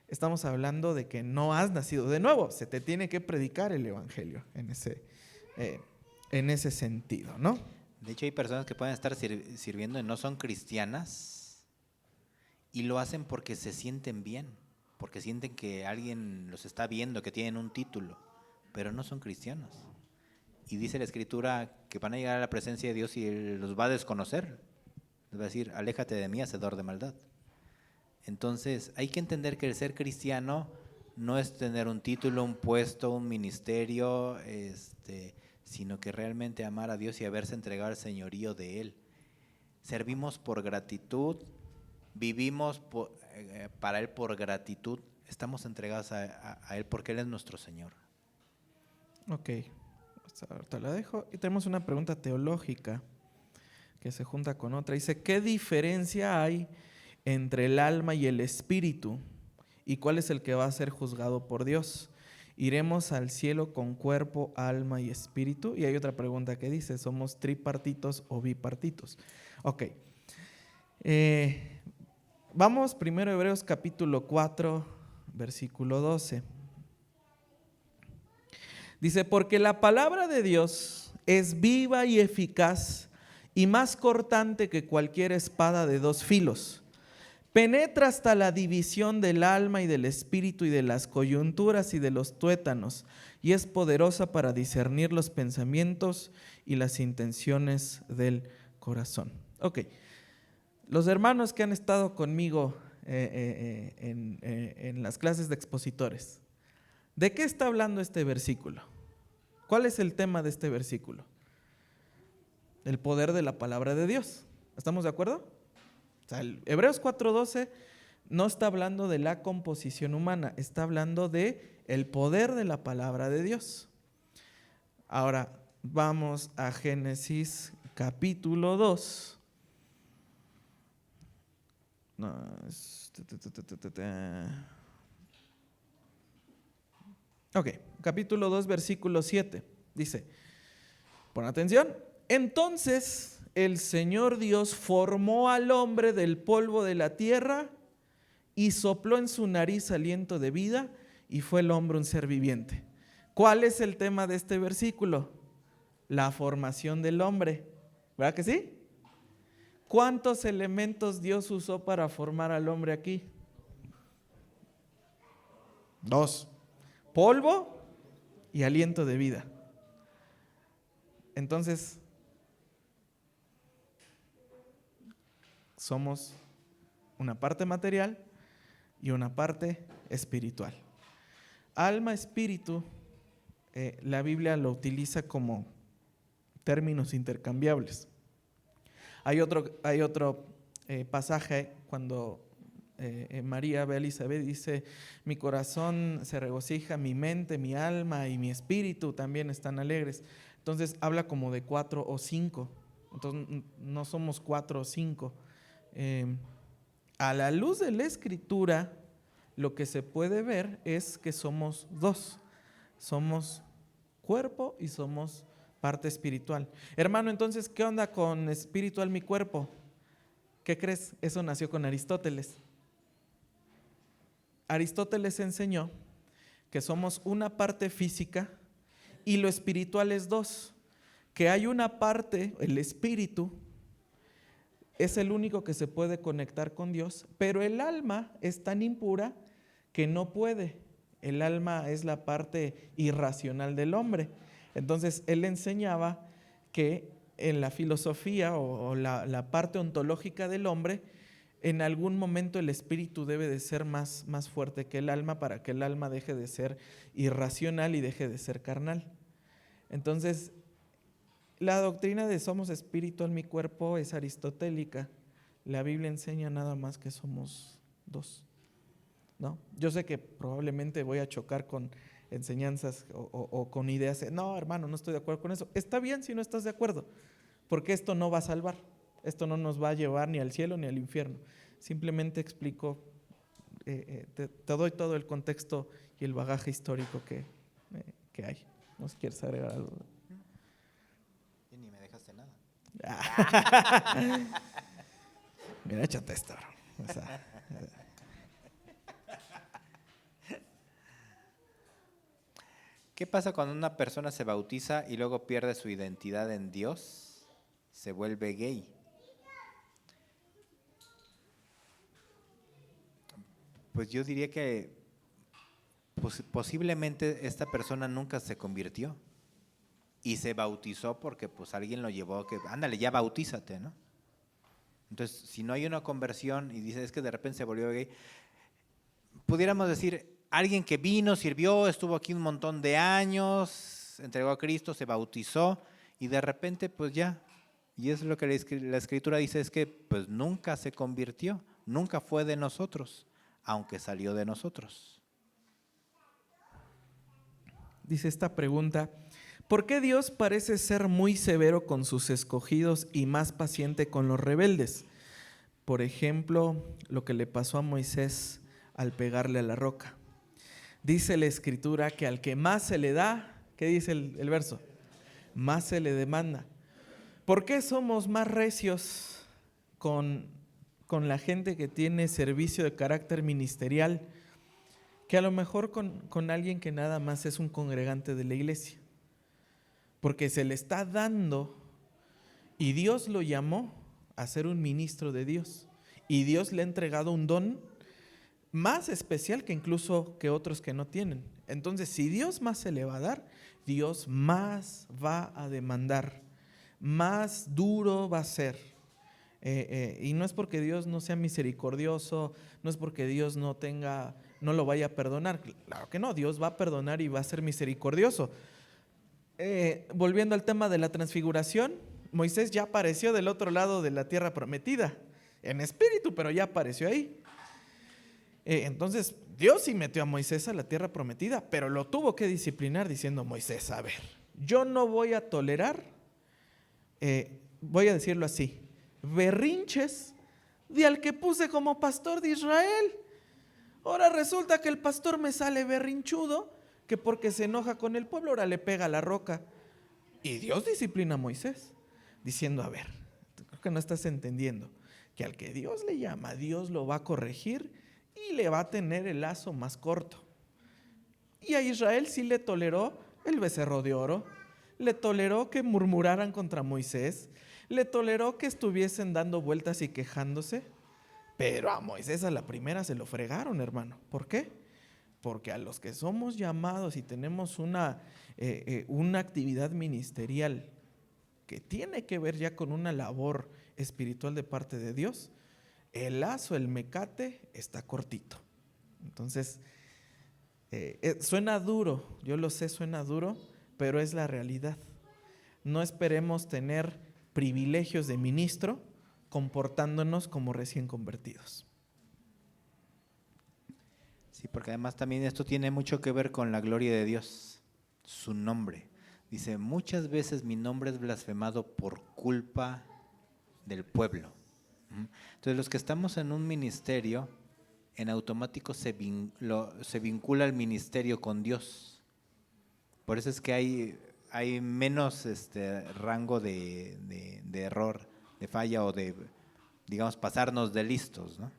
estamos hablando de que no has nacido de nuevo. Se te tiene que predicar el evangelio en ese sentido, ¿no? De hecho, hay personas que pueden estar sirviendo y no son cristianas y lo hacen porque se sienten bien, porque sienten que alguien los está viendo, que tienen un título, pero no son cristianos. Y dice la Escritura que van a llegar a la presencia de Dios y Él los va a desconocer. Les va a decir, aléjate de mí, hacedor de maldad. Entonces, hay que entender que el ser cristiano no es tener un título, un puesto, un ministerio, sino que realmente amar a Dios y haberse entregado al señorío de Él. Servimos por gratitud, vivimos para Él por gratitud, estamos entregados a Él porque Él es nuestro Señor. Ok, ahorita la dejo. Y tenemos una pregunta teológica que se junta con otra. Dice, ¿qué diferencia hay entre el alma y el espíritu? ¿Y cuál es el que va a ser juzgado por Dios? ¿Iremos al cielo con cuerpo, alma y espíritu? Y hay otra pregunta que dice, ¿somos tripartitos o bipartitos? Ok. Vamos primero a Hebreos capítulo 4, versículo 12. Dice, porque la palabra de Dios es viva y eficaz y más cortante que cualquier espada de dos filos. Penetra hasta la división del alma y del espíritu y de las coyunturas y de los tuétanos, y es poderosa para discernir los pensamientos y las intenciones del corazón. Ok, los hermanos que han estado conmigo en las clases de expositores, ¿de qué está hablando este versículo? ¿Cuál es el tema de este versículo? El poder de la palabra de Dios. ¿Estamos de acuerdo? O sea, el Hebreos 4:12 no está hablando de la composición humana, está hablando de el poder de la palabra de Dios. Ahora vamos a Génesis capítulo 2. Ok, capítulo 2, versículo 7. Dice, pon atención. Entonces el Señor Dios formó al hombre del polvo de la tierra y sopló en su nariz aliento de vida y fue el hombre un ser viviente. ¿Cuál es el tema de este versículo? La formación del hombre. ¿Verdad que sí? ¿Cuántos elementos Dios usó para formar al hombre aquí? 2. Polvo y aliento de vida. Entonces, somos una parte material y una parte espiritual. Alma, espíritu, la Biblia lo utiliza como términos intercambiables. Hay otro pasaje cuando María ve a Elizabeth, dice: mi corazón se regocija, mi mente, mi alma y mi espíritu también están alegres. Entonces habla como de 4 o 5. Entonces no somos 4 o 5. A la luz de la Escritura, lo que se puede ver es que somos 2. Somos cuerpo y somos parte espiritual. Hermano, entonces, ¿qué onda con espiritual mi cuerpo? ¿Qué crees? Eso nació con Aristóteles. Aristóteles enseñó que somos una parte física y lo espiritual es 2. Que hay una parte, el espíritu, es el único que se puede conectar con Dios, pero el alma es tan impura que no puede. El alma es la parte irracional del hombre. Entonces, él enseñaba que en la filosofía o la parte ontológica del hombre, en algún momento el espíritu debe de ser más fuerte que el alma para que el alma deje de ser irracional y deje de ser carnal. Entonces, la doctrina de somos espíritu en mi cuerpo es aristotélica. La Biblia enseña nada más que somos 2, ¿no? Yo sé que probablemente voy a chocar con enseñanzas o con ideas. No, hermano, no estoy de acuerdo con eso. Está bien si no estás de acuerdo, porque esto no va a salvar. Esto no nos va a llevar ni al cielo ni al infierno. Simplemente explico, te doy todo el contexto y el bagaje histórico que hay. No sé si quieres agregar algo. Y ni me dejaste nada. Mira, échate esto, bro. O sea, ¿Qué pasa cuando una persona se bautiza y luego pierde su identidad en Dios? Se vuelve gay. Pues yo diría que posiblemente esta persona nunca se convirtió y se bautizó porque pues alguien lo llevó que, ándale, ya bautízate, ¿no? Entonces, si no hay una conversión y dice, es que de repente se volvió gay, pudiéramos decir, alguien que vino, sirvió, estuvo aquí un montón de años, entregó a Cristo, se bautizó y de repente pues ya, y es lo que la Escritura dice, es que pues nunca se convirtió, nunca fue de nosotros, aunque salió de nosotros. dice esta pregunta: ¿por qué Dios parece ser muy severo con sus escogidos y más paciente con los rebeldes? Por ejemplo, lo que le pasó a Moisés al pegarle a la roca. Dice la Escritura que al que más se le da, ¿qué dice el verso? Más se le demanda. ¿Por qué somos más recios con la gente que tiene servicio de carácter ministerial que a lo mejor con alguien que nada más es un congregante de la iglesia? Porque se le está dando y Dios lo llamó a ser un ministro de Dios y Dios le ha entregado un don más especial que incluso que otros que no tienen. Entonces, si Dios más se le va a dar, Dios más va a demandar, más duro va a ser. Y no es porque Dios no sea misericordioso, no es porque Dios no lo vaya a perdonar. Claro que no, Dios va a perdonar y va a ser misericordioso. Volviendo al tema de la transfiguración, Moisés ya apareció del otro lado de la tierra prometida, en espíritu, pero ya apareció ahí. Entonces, Dios sí metió a Moisés a la tierra prometida, pero lo tuvo que disciplinar diciendo: Moisés, a ver, yo no voy a tolerar, voy a decirlo así, berrinches de al que puse como pastor de Israel. Ahora resulta que el pastor me sale berrinchudo, que porque se enoja con el pueblo, ahora le pega a la roca. Y Dios disciplina a Moisés, diciendo: a ver, que no estás entendiendo que al que Dios le llama, Dios lo va a corregir y le va a tener el lazo más corto. Y a Israel sí le toleró el becerro de oro, le toleró que murmuraran contra Moisés, le toleró que estuviesen dando vueltas y quejándose, pero a Moisés a la primera se lo fregaron, hermano. ¿Por qué? Porque a los que somos llamados y tenemos una actividad ministerial que tiene que ver ya con una labor espiritual de parte de Dios, el lazo, el mecate está cortito. Entonces, suena duro, yo lo sé, suena duro, pero es la realidad. No esperemos tener privilegios de ministro comportándonos como recién convertidos. Sí, porque además también esto tiene mucho que ver con la gloria de Dios, su nombre. Dice, muchas veces mi nombre es blasfemado por culpa del pueblo. Entonces los que estamos en un ministerio, en automático se vincula el ministerio con Dios. Por eso es que hay menos rango de error, de falla o de, digamos, pasarnos de listos, ¿no?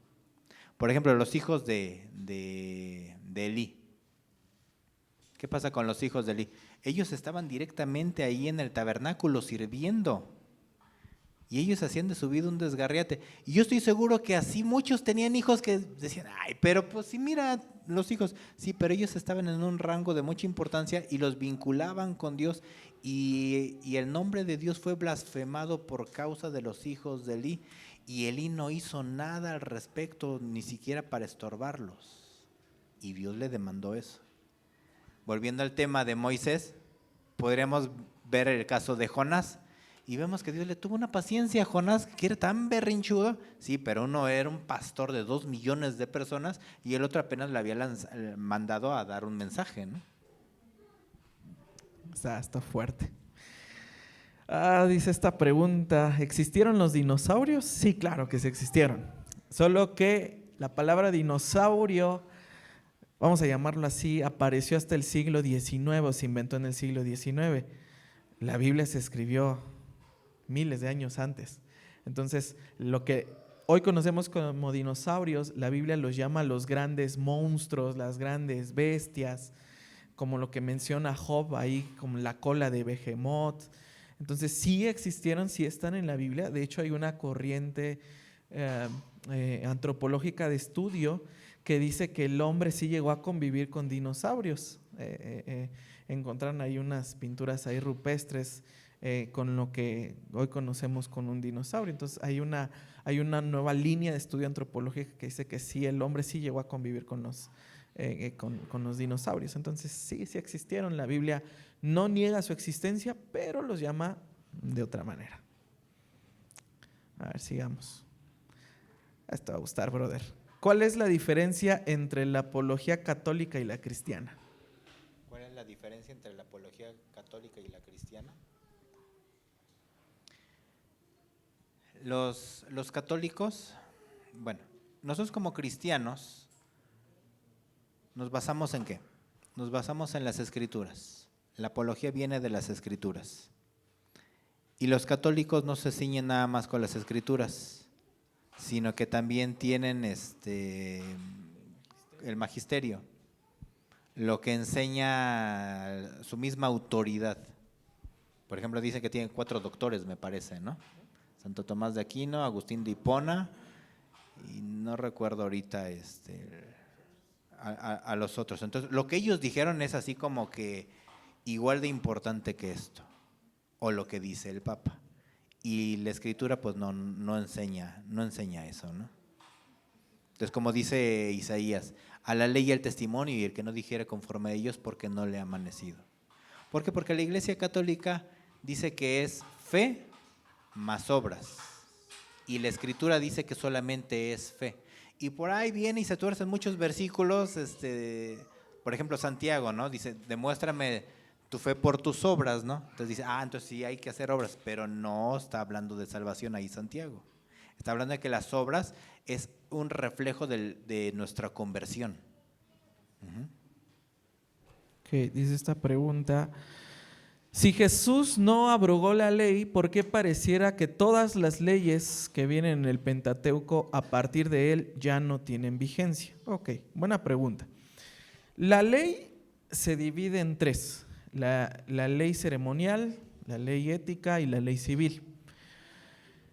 Por ejemplo, los hijos de Elí. ¿Qué pasa con los hijos de Elí? Ellos estaban directamente ahí en el tabernáculo sirviendo. Y ellos hacían de su vida un desgarriate. Y yo estoy seguro que así muchos tenían hijos que decían, ay, pero pues sí, mira, los hijos. Sí, pero ellos estaban en un rango de mucha importancia y los vinculaban con Dios. Y el nombre de Dios fue blasfemado por causa de los hijos de Elí. Y Elí no hizo nada al respecto, ni siquiera para estorbarlos. Y Dios le demandó eso. Volviendo al tema de Moisés, podríamos ver el caso de Jonás. Y vemos que Dios le tuvo una paciencia a Jonás, que era tan berrinchudo. Sí, pero uno era un pastor de 2 millones de personas y el otro apenas le había mandado a dar un mensaje, ¿no? Está fuerte. Dice esta pregunta, ¿existieron los dinosaurios? Sí, claro que sí existieron. Solo que la palabra dinosaurio, vamos a llamarlo así, apareció hasta el siglo XIX o se inventó en el siglo XIX. La Biblia se escribió miles de años antes. Entonces, lo que hoy conocemos como dinosaurios, la Biblia los llama los grandes monstruos, las grandes bestias, como lo que menciona Job ahí, como la cola de Behemoth. Entonces, sí existieron, sí están en la Biblia. De hecho, hay una corriente antropológica de estudio que dice que el hombre sí llegó a convivir con dinosaurios. Encontraron ahí unas pinturas ahí rupestres con lo que hoy conocemos con un dinosaurio. Entonces hay una nueva línea de estudio antropológico que dice que sí, el hombre sí llegó a convivir con los dinosaurios. Entonces sí existieron. La Biblia no niega su existencia, pero los llama de otra manera. A ver, sigamos. Esto va a gustar, brother. ¿Cuál es la diferencia entre la apología católica y la cristiana? ¿Cuál es la diferencia entre la apología católica y la cristiana? Los católicos, bueno, nosotros como cristianos nos basamos ¿en qué? Nos basamos en las escrituras. La apología viene de las escrituras. Y los católicos no se ciñen nada más con las escrituras, sino que también tienen el magisterio, lo que enseña su misma autoridad. Por ejemplo, dice que tienen 4 doctores, me parece, ¿no? Santo Tomás de Aquino, Agustín de Hipona, y no recuerdo ahorita a los otros. Entonces, lo que ellos dijeron es así como que igual de importante que esto, o lo que dice el Papa. Y la Escritura pues no enseña eso, ¿no? Entonces, como dice Isaías, a la ley y al testimonio, y el que no dijera conforme a ellos, porque no le ha amanecido. ¿Por qué? Porque la Iglesia Católica dice que es fe más obras, y la Escritura dice que solamente es fe. Y por ahí viene y se tuercen muchos versículos, por ejemplo Santiago, ¿no? Dice, demuéstrame tu fe por tus obras, ¿no? Entonces dice, entonces sí hay que hacer obras, pero no está hablando de salvación ahí Santiago. Está hablando de que las obras es un reflejo de nuestra conversión. Que dice esta pregunta, Si Jesús no abrogó la ley, ¿por qué pareciera que todas las leyes que vienen en el Pentateuco a partir de él ya no tienen vigencia? Ok, buena pregunta. La ley se divide en tres: la ley ceremonial, la ley ética y la ley civil.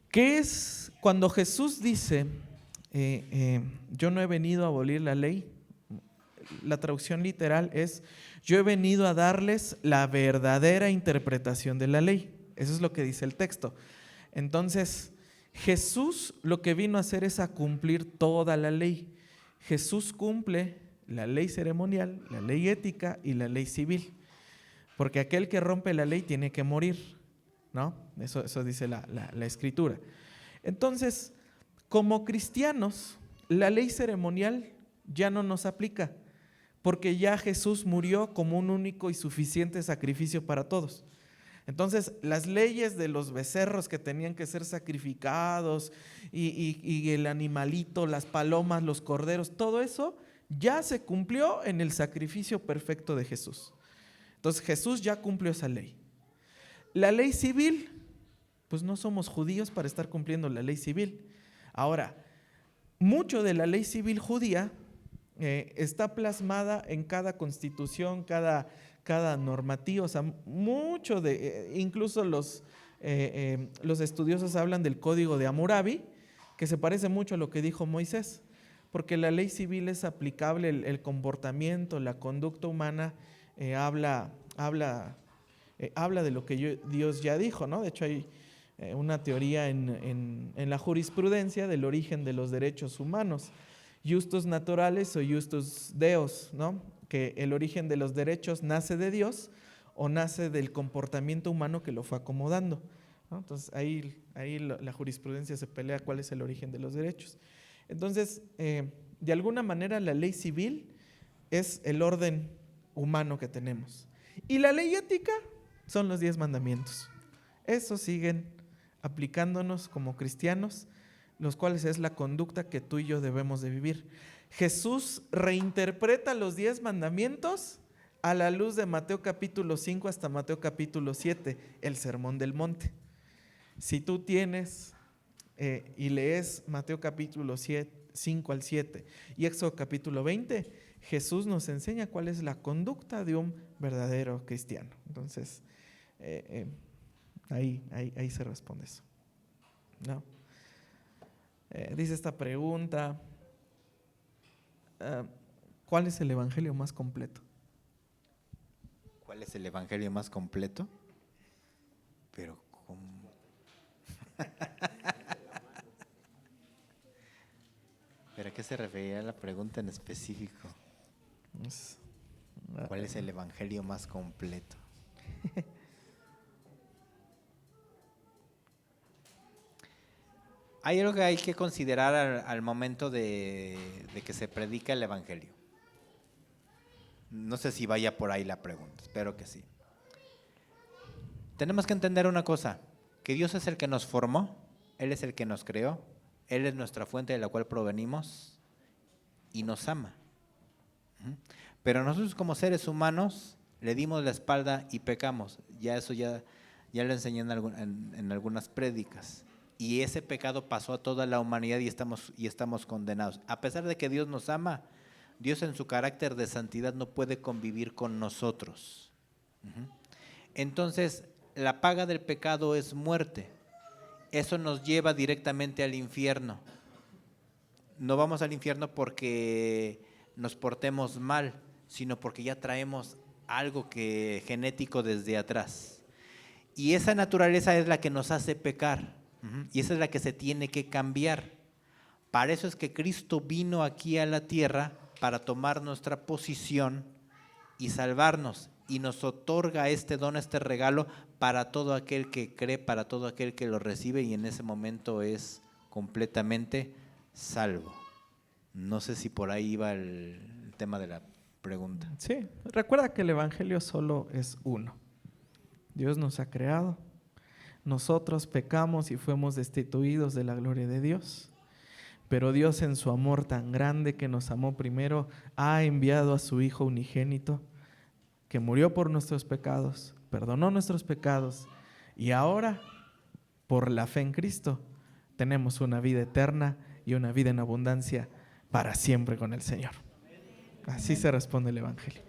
¿Qué es cuando Jesús dice, yo no he venido a abolir la ley? La traducción literal es: yo he venido a darles la verdadera interpretación de la ley. Eso es lo que dice el texto. Entonces, Jesús lo que vino a hacer es a cumplir toda la ley. Jesús cumple la ley ceremonial, la ley ética y la ley civil. Porque aquel que rompe la ley tiene que morir, ¿no? Eso dice la Escritura. Entonces, como cristianos, la ley ceremonial ya no nos aplica, porque ya Jesús murió como un único y suficiente sacrificio para todos. Entonces, las leyes de los becerros que tenían que ser sacrificados y el animalito, las palomas, los corderos, todo eso ya se cumplió en el sacrificio perfecto de Jesús. Entonces, Jesús ya cumplió esa ley. La ley civil, pues no somos judíos para estar cumpliendo la ley civil. Ahora, mucho de la ley civil judía está plasmada en cada constitución, cada normativa, o sea, mucho de, incluso los estudiosos hablan del código de Hammurabi, que se parece mucho a lo que dijo Moisés, porque la ley civil es aplicable, el comportamiento, la conducta humana, habla de lo que Dios ya dijo, ¿no? De hecho, hay una teoría en la jurisprudencia del origen de los derechos humanos, justus naturales o justus deos, ¿no? Que el origen de los derechos nace de Dios o nace del comportamiento humano que lo fue acomodando, ¿no? Entonces ahí la jurisprudencia se pelea cuál es el origen de los derechos. Entonces, de alguna manera la ley civil es el orden humano que tenemos. Y la ley ética son los 10 mandamientos. Esos siguen aplicándonos como cristianos, los cuales es la conducta que tú y yo debemos de vivir. Jesús reinterpreta los 10 mandamientos a la luz de Mateo capítulo 5 hasta Mateo capítulo 7, el Sermón del Monte. Si tú tienes y lees Mateo capítulo 5 al 7 y Éxodo capítulo 20, Jesús nos enseña cuál es la conducta de un verdadero cristiano. Entonces, ahí se responde eso, ¿no? Dice esta pregunta, ¿cuál es el evangelio más completo? ¿Cuál es el evangelio más completo? Pero ¿cómo? ¿Pero a qué se refería la pregunta en específico? ¿Cuál es el evangelio más completo? Hay algo que hay que considerar al momento de que se predica el evangelio. No sé si vaya por ahí la pregunta, espero que sí. Tenemos que entender una cosa, que Dios es el que nos formó, Él es el que nos creó, Él es nuestra fuente de la cual provenimos y nos ama. Pero nosotros como seres humanos le dimos la espalda y pecamos. Ya eso ya lo enseñé en algunas prédicas. Y ese pecado pasó a toda la humanidad y estamos condenados. A pesar de que Dios nos ama, Dios en su carácter de santidad no puede convivir con nosotros. Entonces, la paga del pecado es muerte. Eso nos lleva directamente al infierno. No vamos al infierno porque nos portemos mal, sino porque ya traemos algo genético desde atrás. Y esa naturaleza es la que nos hace pecar. Y esa es la que se tiene que cambiar. Para eso es que Cristo vino aquí a la tierra para tomar nuestra posición y salvarnos. Y nos otorga este don, este regalo para todo aquel que cree, para todo aquel que lo recibe y en ese momento es completamente salvo. No sé si por ahí iba el tema de la pregunta. Sí, recuerda que el evangelio solo es uno. Dios nos ha creado. Nosotros pecamos y fuimos destituidos de la gloria de Dios, pero Dios en su amor tan grande que nos amó primero, ha enviado a su Hijo unigénito, que murió por nuestros pecados, perdonó nuestros pecados y ahora, por la fe en Cristo, tenemos una vida eterna y una vida en abundancia para siempre con el Señor. Así se responde el Evangelio.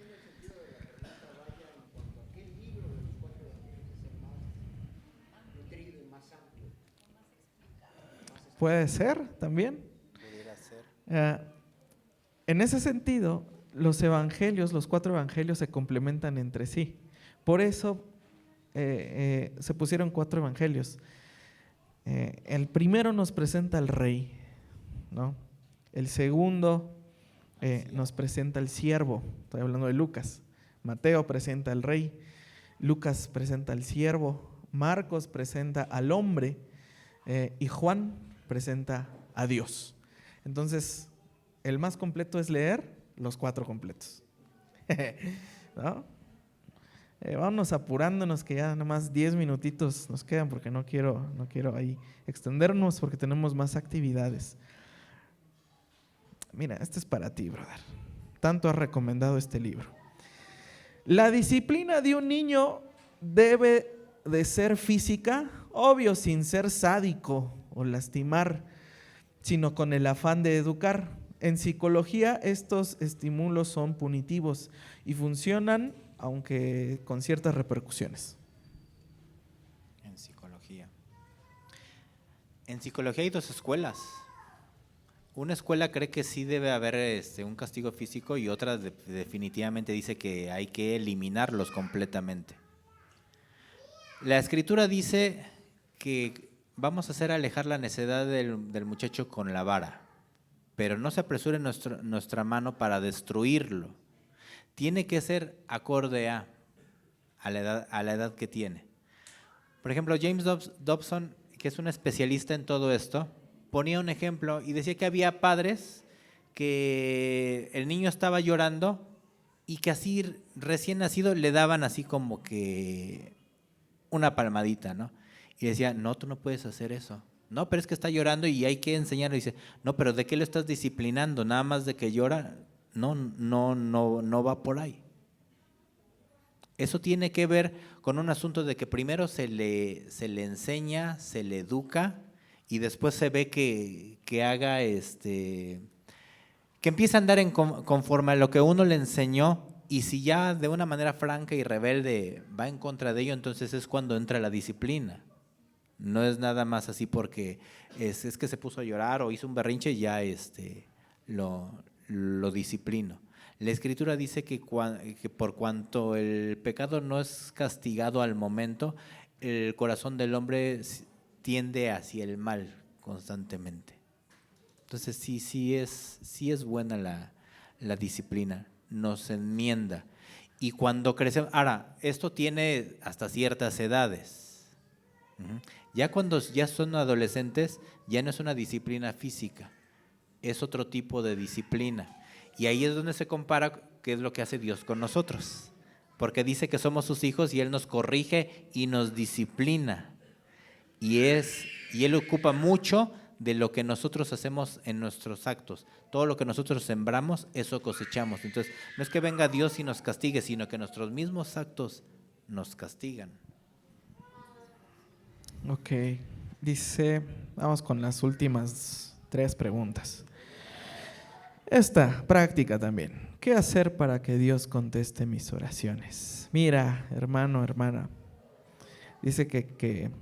Puede ser también. Pudiera ser. En ese sentido, los evangelios, los 4 evangelios se complementan entre sí. Por eso se pusieron 4 evangelios. El primero nos presenta al rey, ¿no? El segundo nos presenta al siervo. Estoy hablando de Lucas. Mateo presenta al rey. Lucas presenta al siervo. Marcos presenta al hombre. Y Juan presenta a Dios. Entonces, el más completo es leer los 4 completos. ¿No? Vámonos apurándonos, que ya nada más 10 minutitos nos quedan, porque no quiero ahí extendernos, porque tenemos más actividades. Mira, este es para ti, brother. Tanto has recomendado este libro. La disciplina de un niño debe de ser física, obvio, sin ser sádico o lastimar, sino con el afán de educar. En psicología, estos estímulos son punitivos y funcionan, aunque con ciertas repercusiones. En psicología. En psicología hay 2 escuelas. Una escuela cree que sí debe haber un castigo físico y otra definitivamente dice que hay que eliminarlos completamente. La Escritura dice que vamos a hacer alejar la necedad del muchacho con la vara, pero no se apresure nuestra mano para destruirlo. Tiene que ser acorde a la edad que tiene. Por ejemplo, James Dobson, que es un especialista en todo esto, ponía un ejemplo y decía que había padres que el niño estaba llorando y que así recién nacido le daban así como que una palmadita, ¿no? Y decía, no, tú no puedes hacer eso. No, pero es que está llorando y hay que enseñarle. Y dice, no, pero ¿de qué lo estás disciplinando? Nada más de que llora. No va por ahí. Eso tiene que ver con un asunto de que primero se le enseña, se le educa y después se ve que haga que empieza a andar conforme a lo que uno le enseñó, y si ya de una manera franca y rebelde va en contra de ello, entonces es cuando entra la disciplina. No es nada más así porque es que se puso a llorar o hizo un berrinche y ya lo disciplino. La Escritura dice que por cuanto el pecado no es castigado al momento, el corazón del hombre tiende hacia el mal constantemente. Entonces sí es buena la disciplina, nos enmienda. Y cuando crecemos, ahora, esto tiene hasta ciertas edades. Ya cuando ya son adolescentes, ya no es una disciplina física, es otro tipo de disciplina. Y ahí es donde se compara qué es lo que hace Dios con nosotros. Porque dice que somos sus hijos y Él nos corrige y nos disciplina. Y Él ocupa mucho de lo que nosotros hacemos en nuestros actos. Todo lo que nosotros sembramos, eso cosechamos. Entonces, no es que venga Dios y nos castigue, sino que nuestros mismos actos nos castigan. Ok, dice, vamos con las últimas 3 preguntas. Esta práctica también. ¿Qué hacer para que Dios conteste mis oraciones? Mira, hermano, hermana, dice que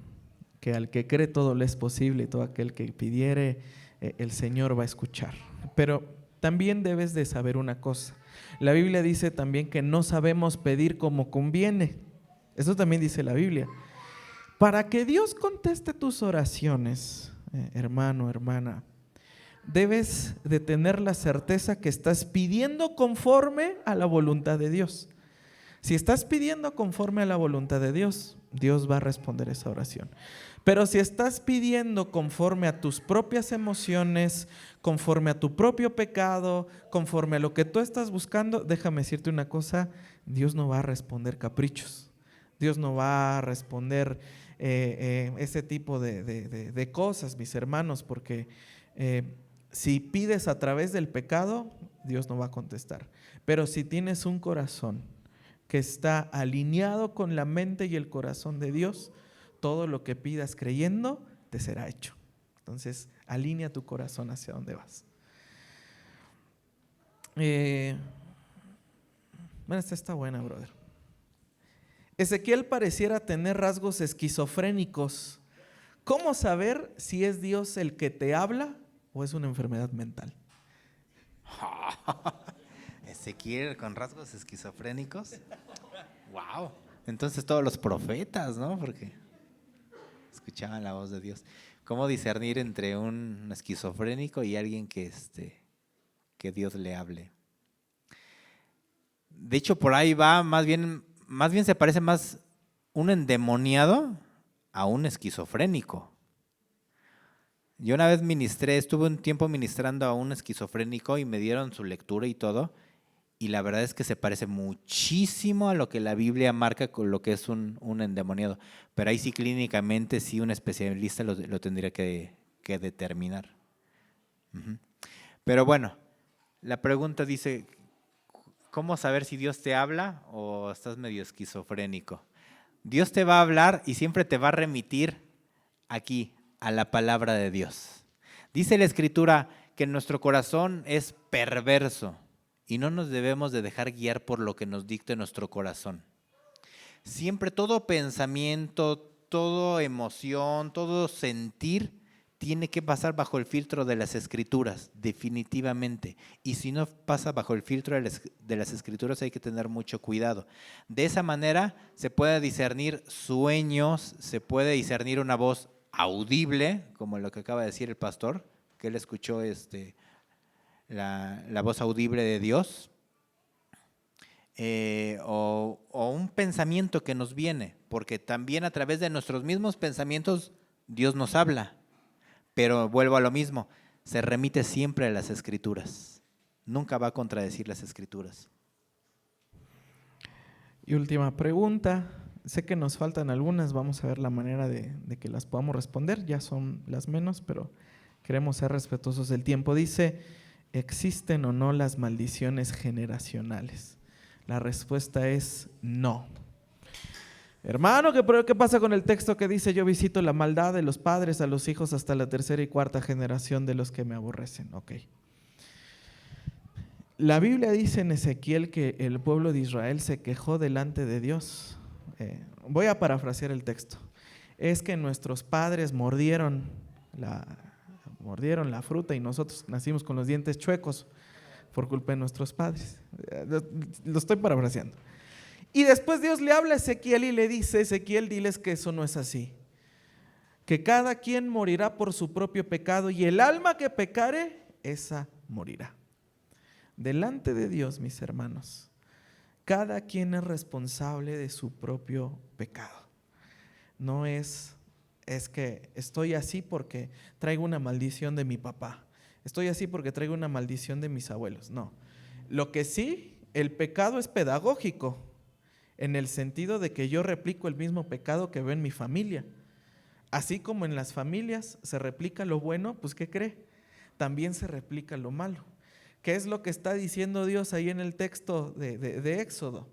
al que cree todo le es posible y todo aquel que pidiere, el Señor va a escuchar. Pero también debes de saber una cosa. La Biblia dice también que no sabemos pedir como conviene. Eso también dice la Biblia. Para que Dios conteste tus oraciones, hermano, hermana, debes de tener la certeza que estás pidiendo conforme a la voluntad de Dios. Si estás pidiendo conforme a la voluntad de Dios, Dios va a responder esa oración. Pero si estás pidiendo conforme a tus propias emociones, conforme a tu propio pecado, conforme a lo que tú estás buscando, déjame decirte una cosa, Dios no va a responder caprichos. Dios no va a responder ese tipo de cosas, mis hermanos, porque si pides a través del pecado, Dios no va a contestar. Pero si tienes un corazón que está alineado con la mente y el corazón de Dios, todo lo que pidas creyendo te será hecho. Entonces, alinea tu corazón hacia donde vas. Bueno, esta está buena, brother. Ezequiel pareciera tener rasgos esquizofrénicos. ¿Cómo saber si es Dios el que te habla o es una enfermedad mental? Ezequiel con rasgos esquizofrénicos. Wow. Entonces todos los profetas, ¿no? Porque escuchaban la voz de Dios. ¿Cómo discernir entre un esquizofrénico y alguien que Dios le hable? De hecho, por ahí va, más bien se parece más un endemoniado a un esquizofrénico. Yo una vez estuve un tiempo ministrando a un esquizofrénico y me dieron su lectura y todo, y la verdad es que se parece muchísimo a lo que la Biblia marca con lo que es un endemoniado. Pero ahí sí clínicamente sí un especialista lo tendría que determinar. Uh-huh. Pero bueno, la pregunta dice, ¿cómo saber si Dios te habla o estás medio esquizofrénico? Dios te va a hablar y siempre te va a remitir aquí a la palabra de Dios. Dice la Escritura que nuestro corazón es perverso y no nos debemos de dejar guiar por lo que nos dicte nuestro corazón. Siempre todo pensamiento, toda emoción, todo sentir tiene que pasar bajo el filtro de las Escrituras, definitivamente. Y si no pasa bajo el filtro de las Escrituras hay que tener mucho cuidado. De esa manera se puede discernir sueños, se puede discernir una voz audible, como lo que acaba de decir el pastor, que él escuchó la voz audible de Dios, o un pensamiento que nos viene, porque también a través de nuestros mismos pensamientos Dios nos habla. Pero vuelvo a lo mismo, se remite siempre a las Escrituras. Nunca va a contradecir las Escrituras. Y última pregunta. Sé que nos faltan algunas, vamos a ver la manera de que las podamos responder. Ya son las menos, pero queremos ser respetuosos del tiempo. Dice, ¿existen o no las maldiciones generacionales? La respuesta es no. Hermano, ¿qué pasa con el texto que dice yo visito la maldad de los padres a los hijos hasta la tercera y cuarta generación de los que me aborrecen? Ok. La Biblia dice en Ezequiel que el pueblo de Israel se quejó delante de Dios. Voy a parafrasear el texto. Es que nuestros padres mordieron la fruta y nosotros nacimos con los dientes chuecos por culpa de nuestros padres. Lo estoy parafraseando. Y después Dios le habla a Ezequiel y le dice, Ezequiel, diles que eso no es así. Que cada quien morirá por su propio pecado y el alma que pecare, esa morirá. Delante de Dios, mis hermanos, cada quien es responsable de su propio pecado. No es que estoy así porque traigo una maldición de mi papá. Estoy así porque traigo una maldición de mis abuelos. No. Lo que sí, el pecado es pedagógico. En el sentido de que yo replico el mismo pecado que veo en mi familia. Así como en las familias se replica lo bueno, pues ¿qué cree? También se replica lo malo. ¿Qué es lo que está diciendo Dios ahí en el texto de Éxodo?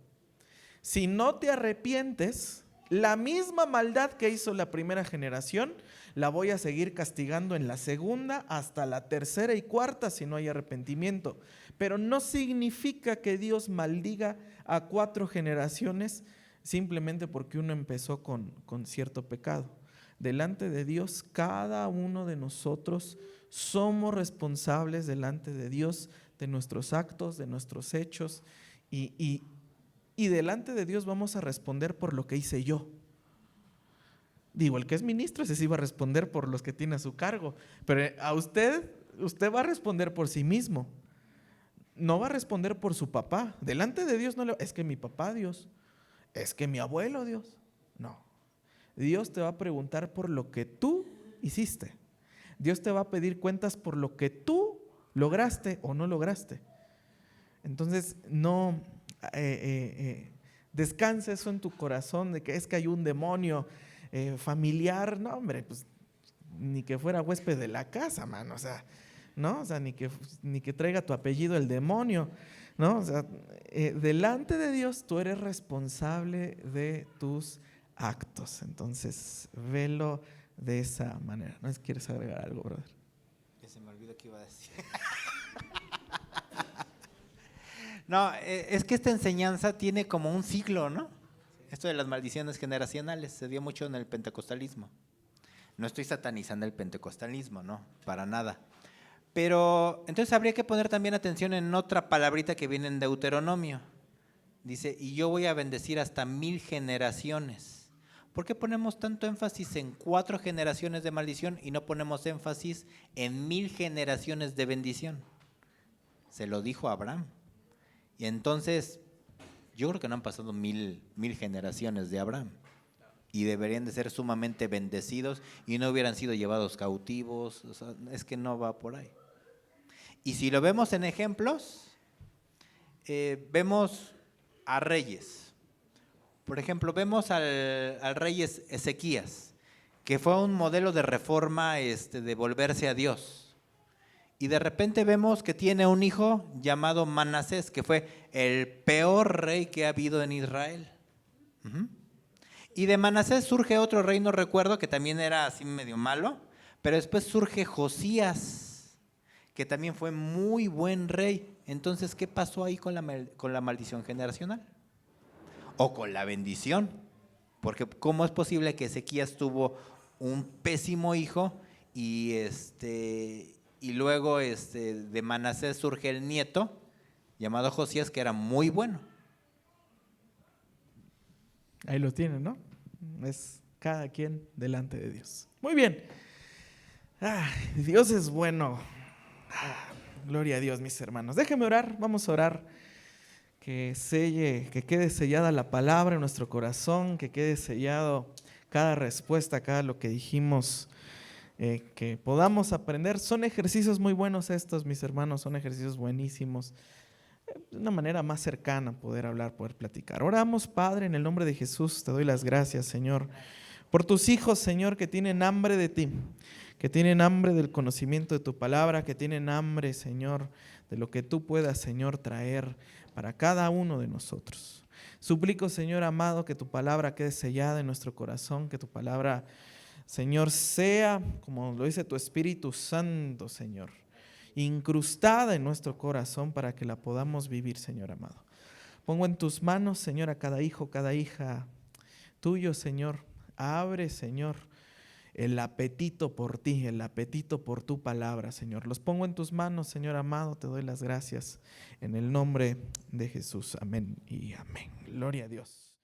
Si no te arrepientes, la misma maldad que hizo la primera generación, la voy a seguir castigando en la segunda hasta la tercera y cuarta si no hay arrepentimiento. Pero no significa que Dios maldiga a 4 generaciones simplemente porque uno empezó con cierto pecado. Delante de Dios, cada uno de nosotros somos responsables delante de Dios de nuestros actos, de nuestros hechos y delante de Dios vamos a responder por lo que hice yo. Digo, el que es ministro ese sí va a responder por los que tiene a su cargo, pero a usted va a responder por sí mismo. No va a responder por su papá. Delante de Dios es que mi papá Dios, es que mi abuelo Dios. No. Dios te va a preguntar por lo que tú hiciste. Dios te va a pedir cuentas por lo que tú lograste o no lograste. Entonces, no descansa eso en tu corazón de que es que hay un demonio familiar. No, hombre, pues ni que fuera huésped de la casa, mano. O sea, ¿no? O sea, ni que traiga tu apellido el demonio. ¿no? O sea, delante de Dios tú eres responsable de tus actos. Entonces, velo de esa manera. ¿No quieres agregar algo, brother? Que se me olvidó que iba a decir. No, es que esta enseñanza tiene como un siglo, ¿no? Esto de las maldiciones generacionales se dio mucho en el pentecostalismo. No estoy satanizando el pentecostalismo, no, para nada. Pero entonces habría que poner también atención en otra palabrita que viene en Deuteronomio. Dice, y yo voy a bendecir hasta 1000 generaciones. ¿Por qué ponemos tanto énfasis en 4 generaciones de maldición y no ponemos énfasis en 1000 generaciones de bendición? Se lo dijo a Abraham. Y entonces, yo creo que no han pasado 1000 generaciones de Abraham. Y deberían de ser sumamente bendecidos y no hubieran sido llevados cautivos. O sea, es que no va por ahí. Y si lo vemos en ejemplos, vemos a reyes. Por ejemplo, vemos al rey Ezequías, que fue un modelo de reforma, de volverse a Dios. Y de repente vemos que tiene un hijo llamado Manasés, que fue el peor rey que ha habido en Israel. Y de Manasés surge otro rey, no recuerdo, que también era así medio malo, pero después surge Josías, que también fue muy buen rey. Entonces, ¿qué pasó ahí con la maldición generacional? O con la bendición. Porque ¿cómo es posible que Ezequías tuvo un pésimo hijo y luego de Manasés surge el nieto llamado Josías, que era muy bueno? Ahí lo tienen, ¿no? Es cada quien delante de Dios. Muy bien. Dios es bueno. Gloria a Dios, mis hermanos. Déjenme orar, vamos a orar. Que quede sellada la palabra en nuestro corazón, que quede sellado cada respuesta, cada lo que dijimos, que podamos aprender. Son ejercicios muy buenos estos, mis hermanos, son ejercicios buenísimos. De una manera más cercana poder hablar, poder platicar. Oramos, Padre, en el nombre de Jesús, te doy las gracias, Señor, por tus hijos, Señor, que tienen hambre de ti, que tienen hambre del conocimiento de tu palabra, que tienen hambre, Señor, de lo que tú puedas, Señor, traer para cada uno de nosotros. Suplico, Señor amado, que tu palabra quede sellada en nuestro corazón, que tu palabra, Señor, sea, como lo dice tu Espíritu Santo, Señor, incrustada en nuestro corazón para que la podamos vivir, Señor amado. Pongo en tus manos, Señor, a cada hijo, cada hija tuyo, Señor. Abre, Señor, el apetito por ti, el apetito por tu palabra, Señor. Los pongo en tus manos, Señor amado, te doy las gracias en el nombre de Jesús. Amén y amén. Gloria a Dios.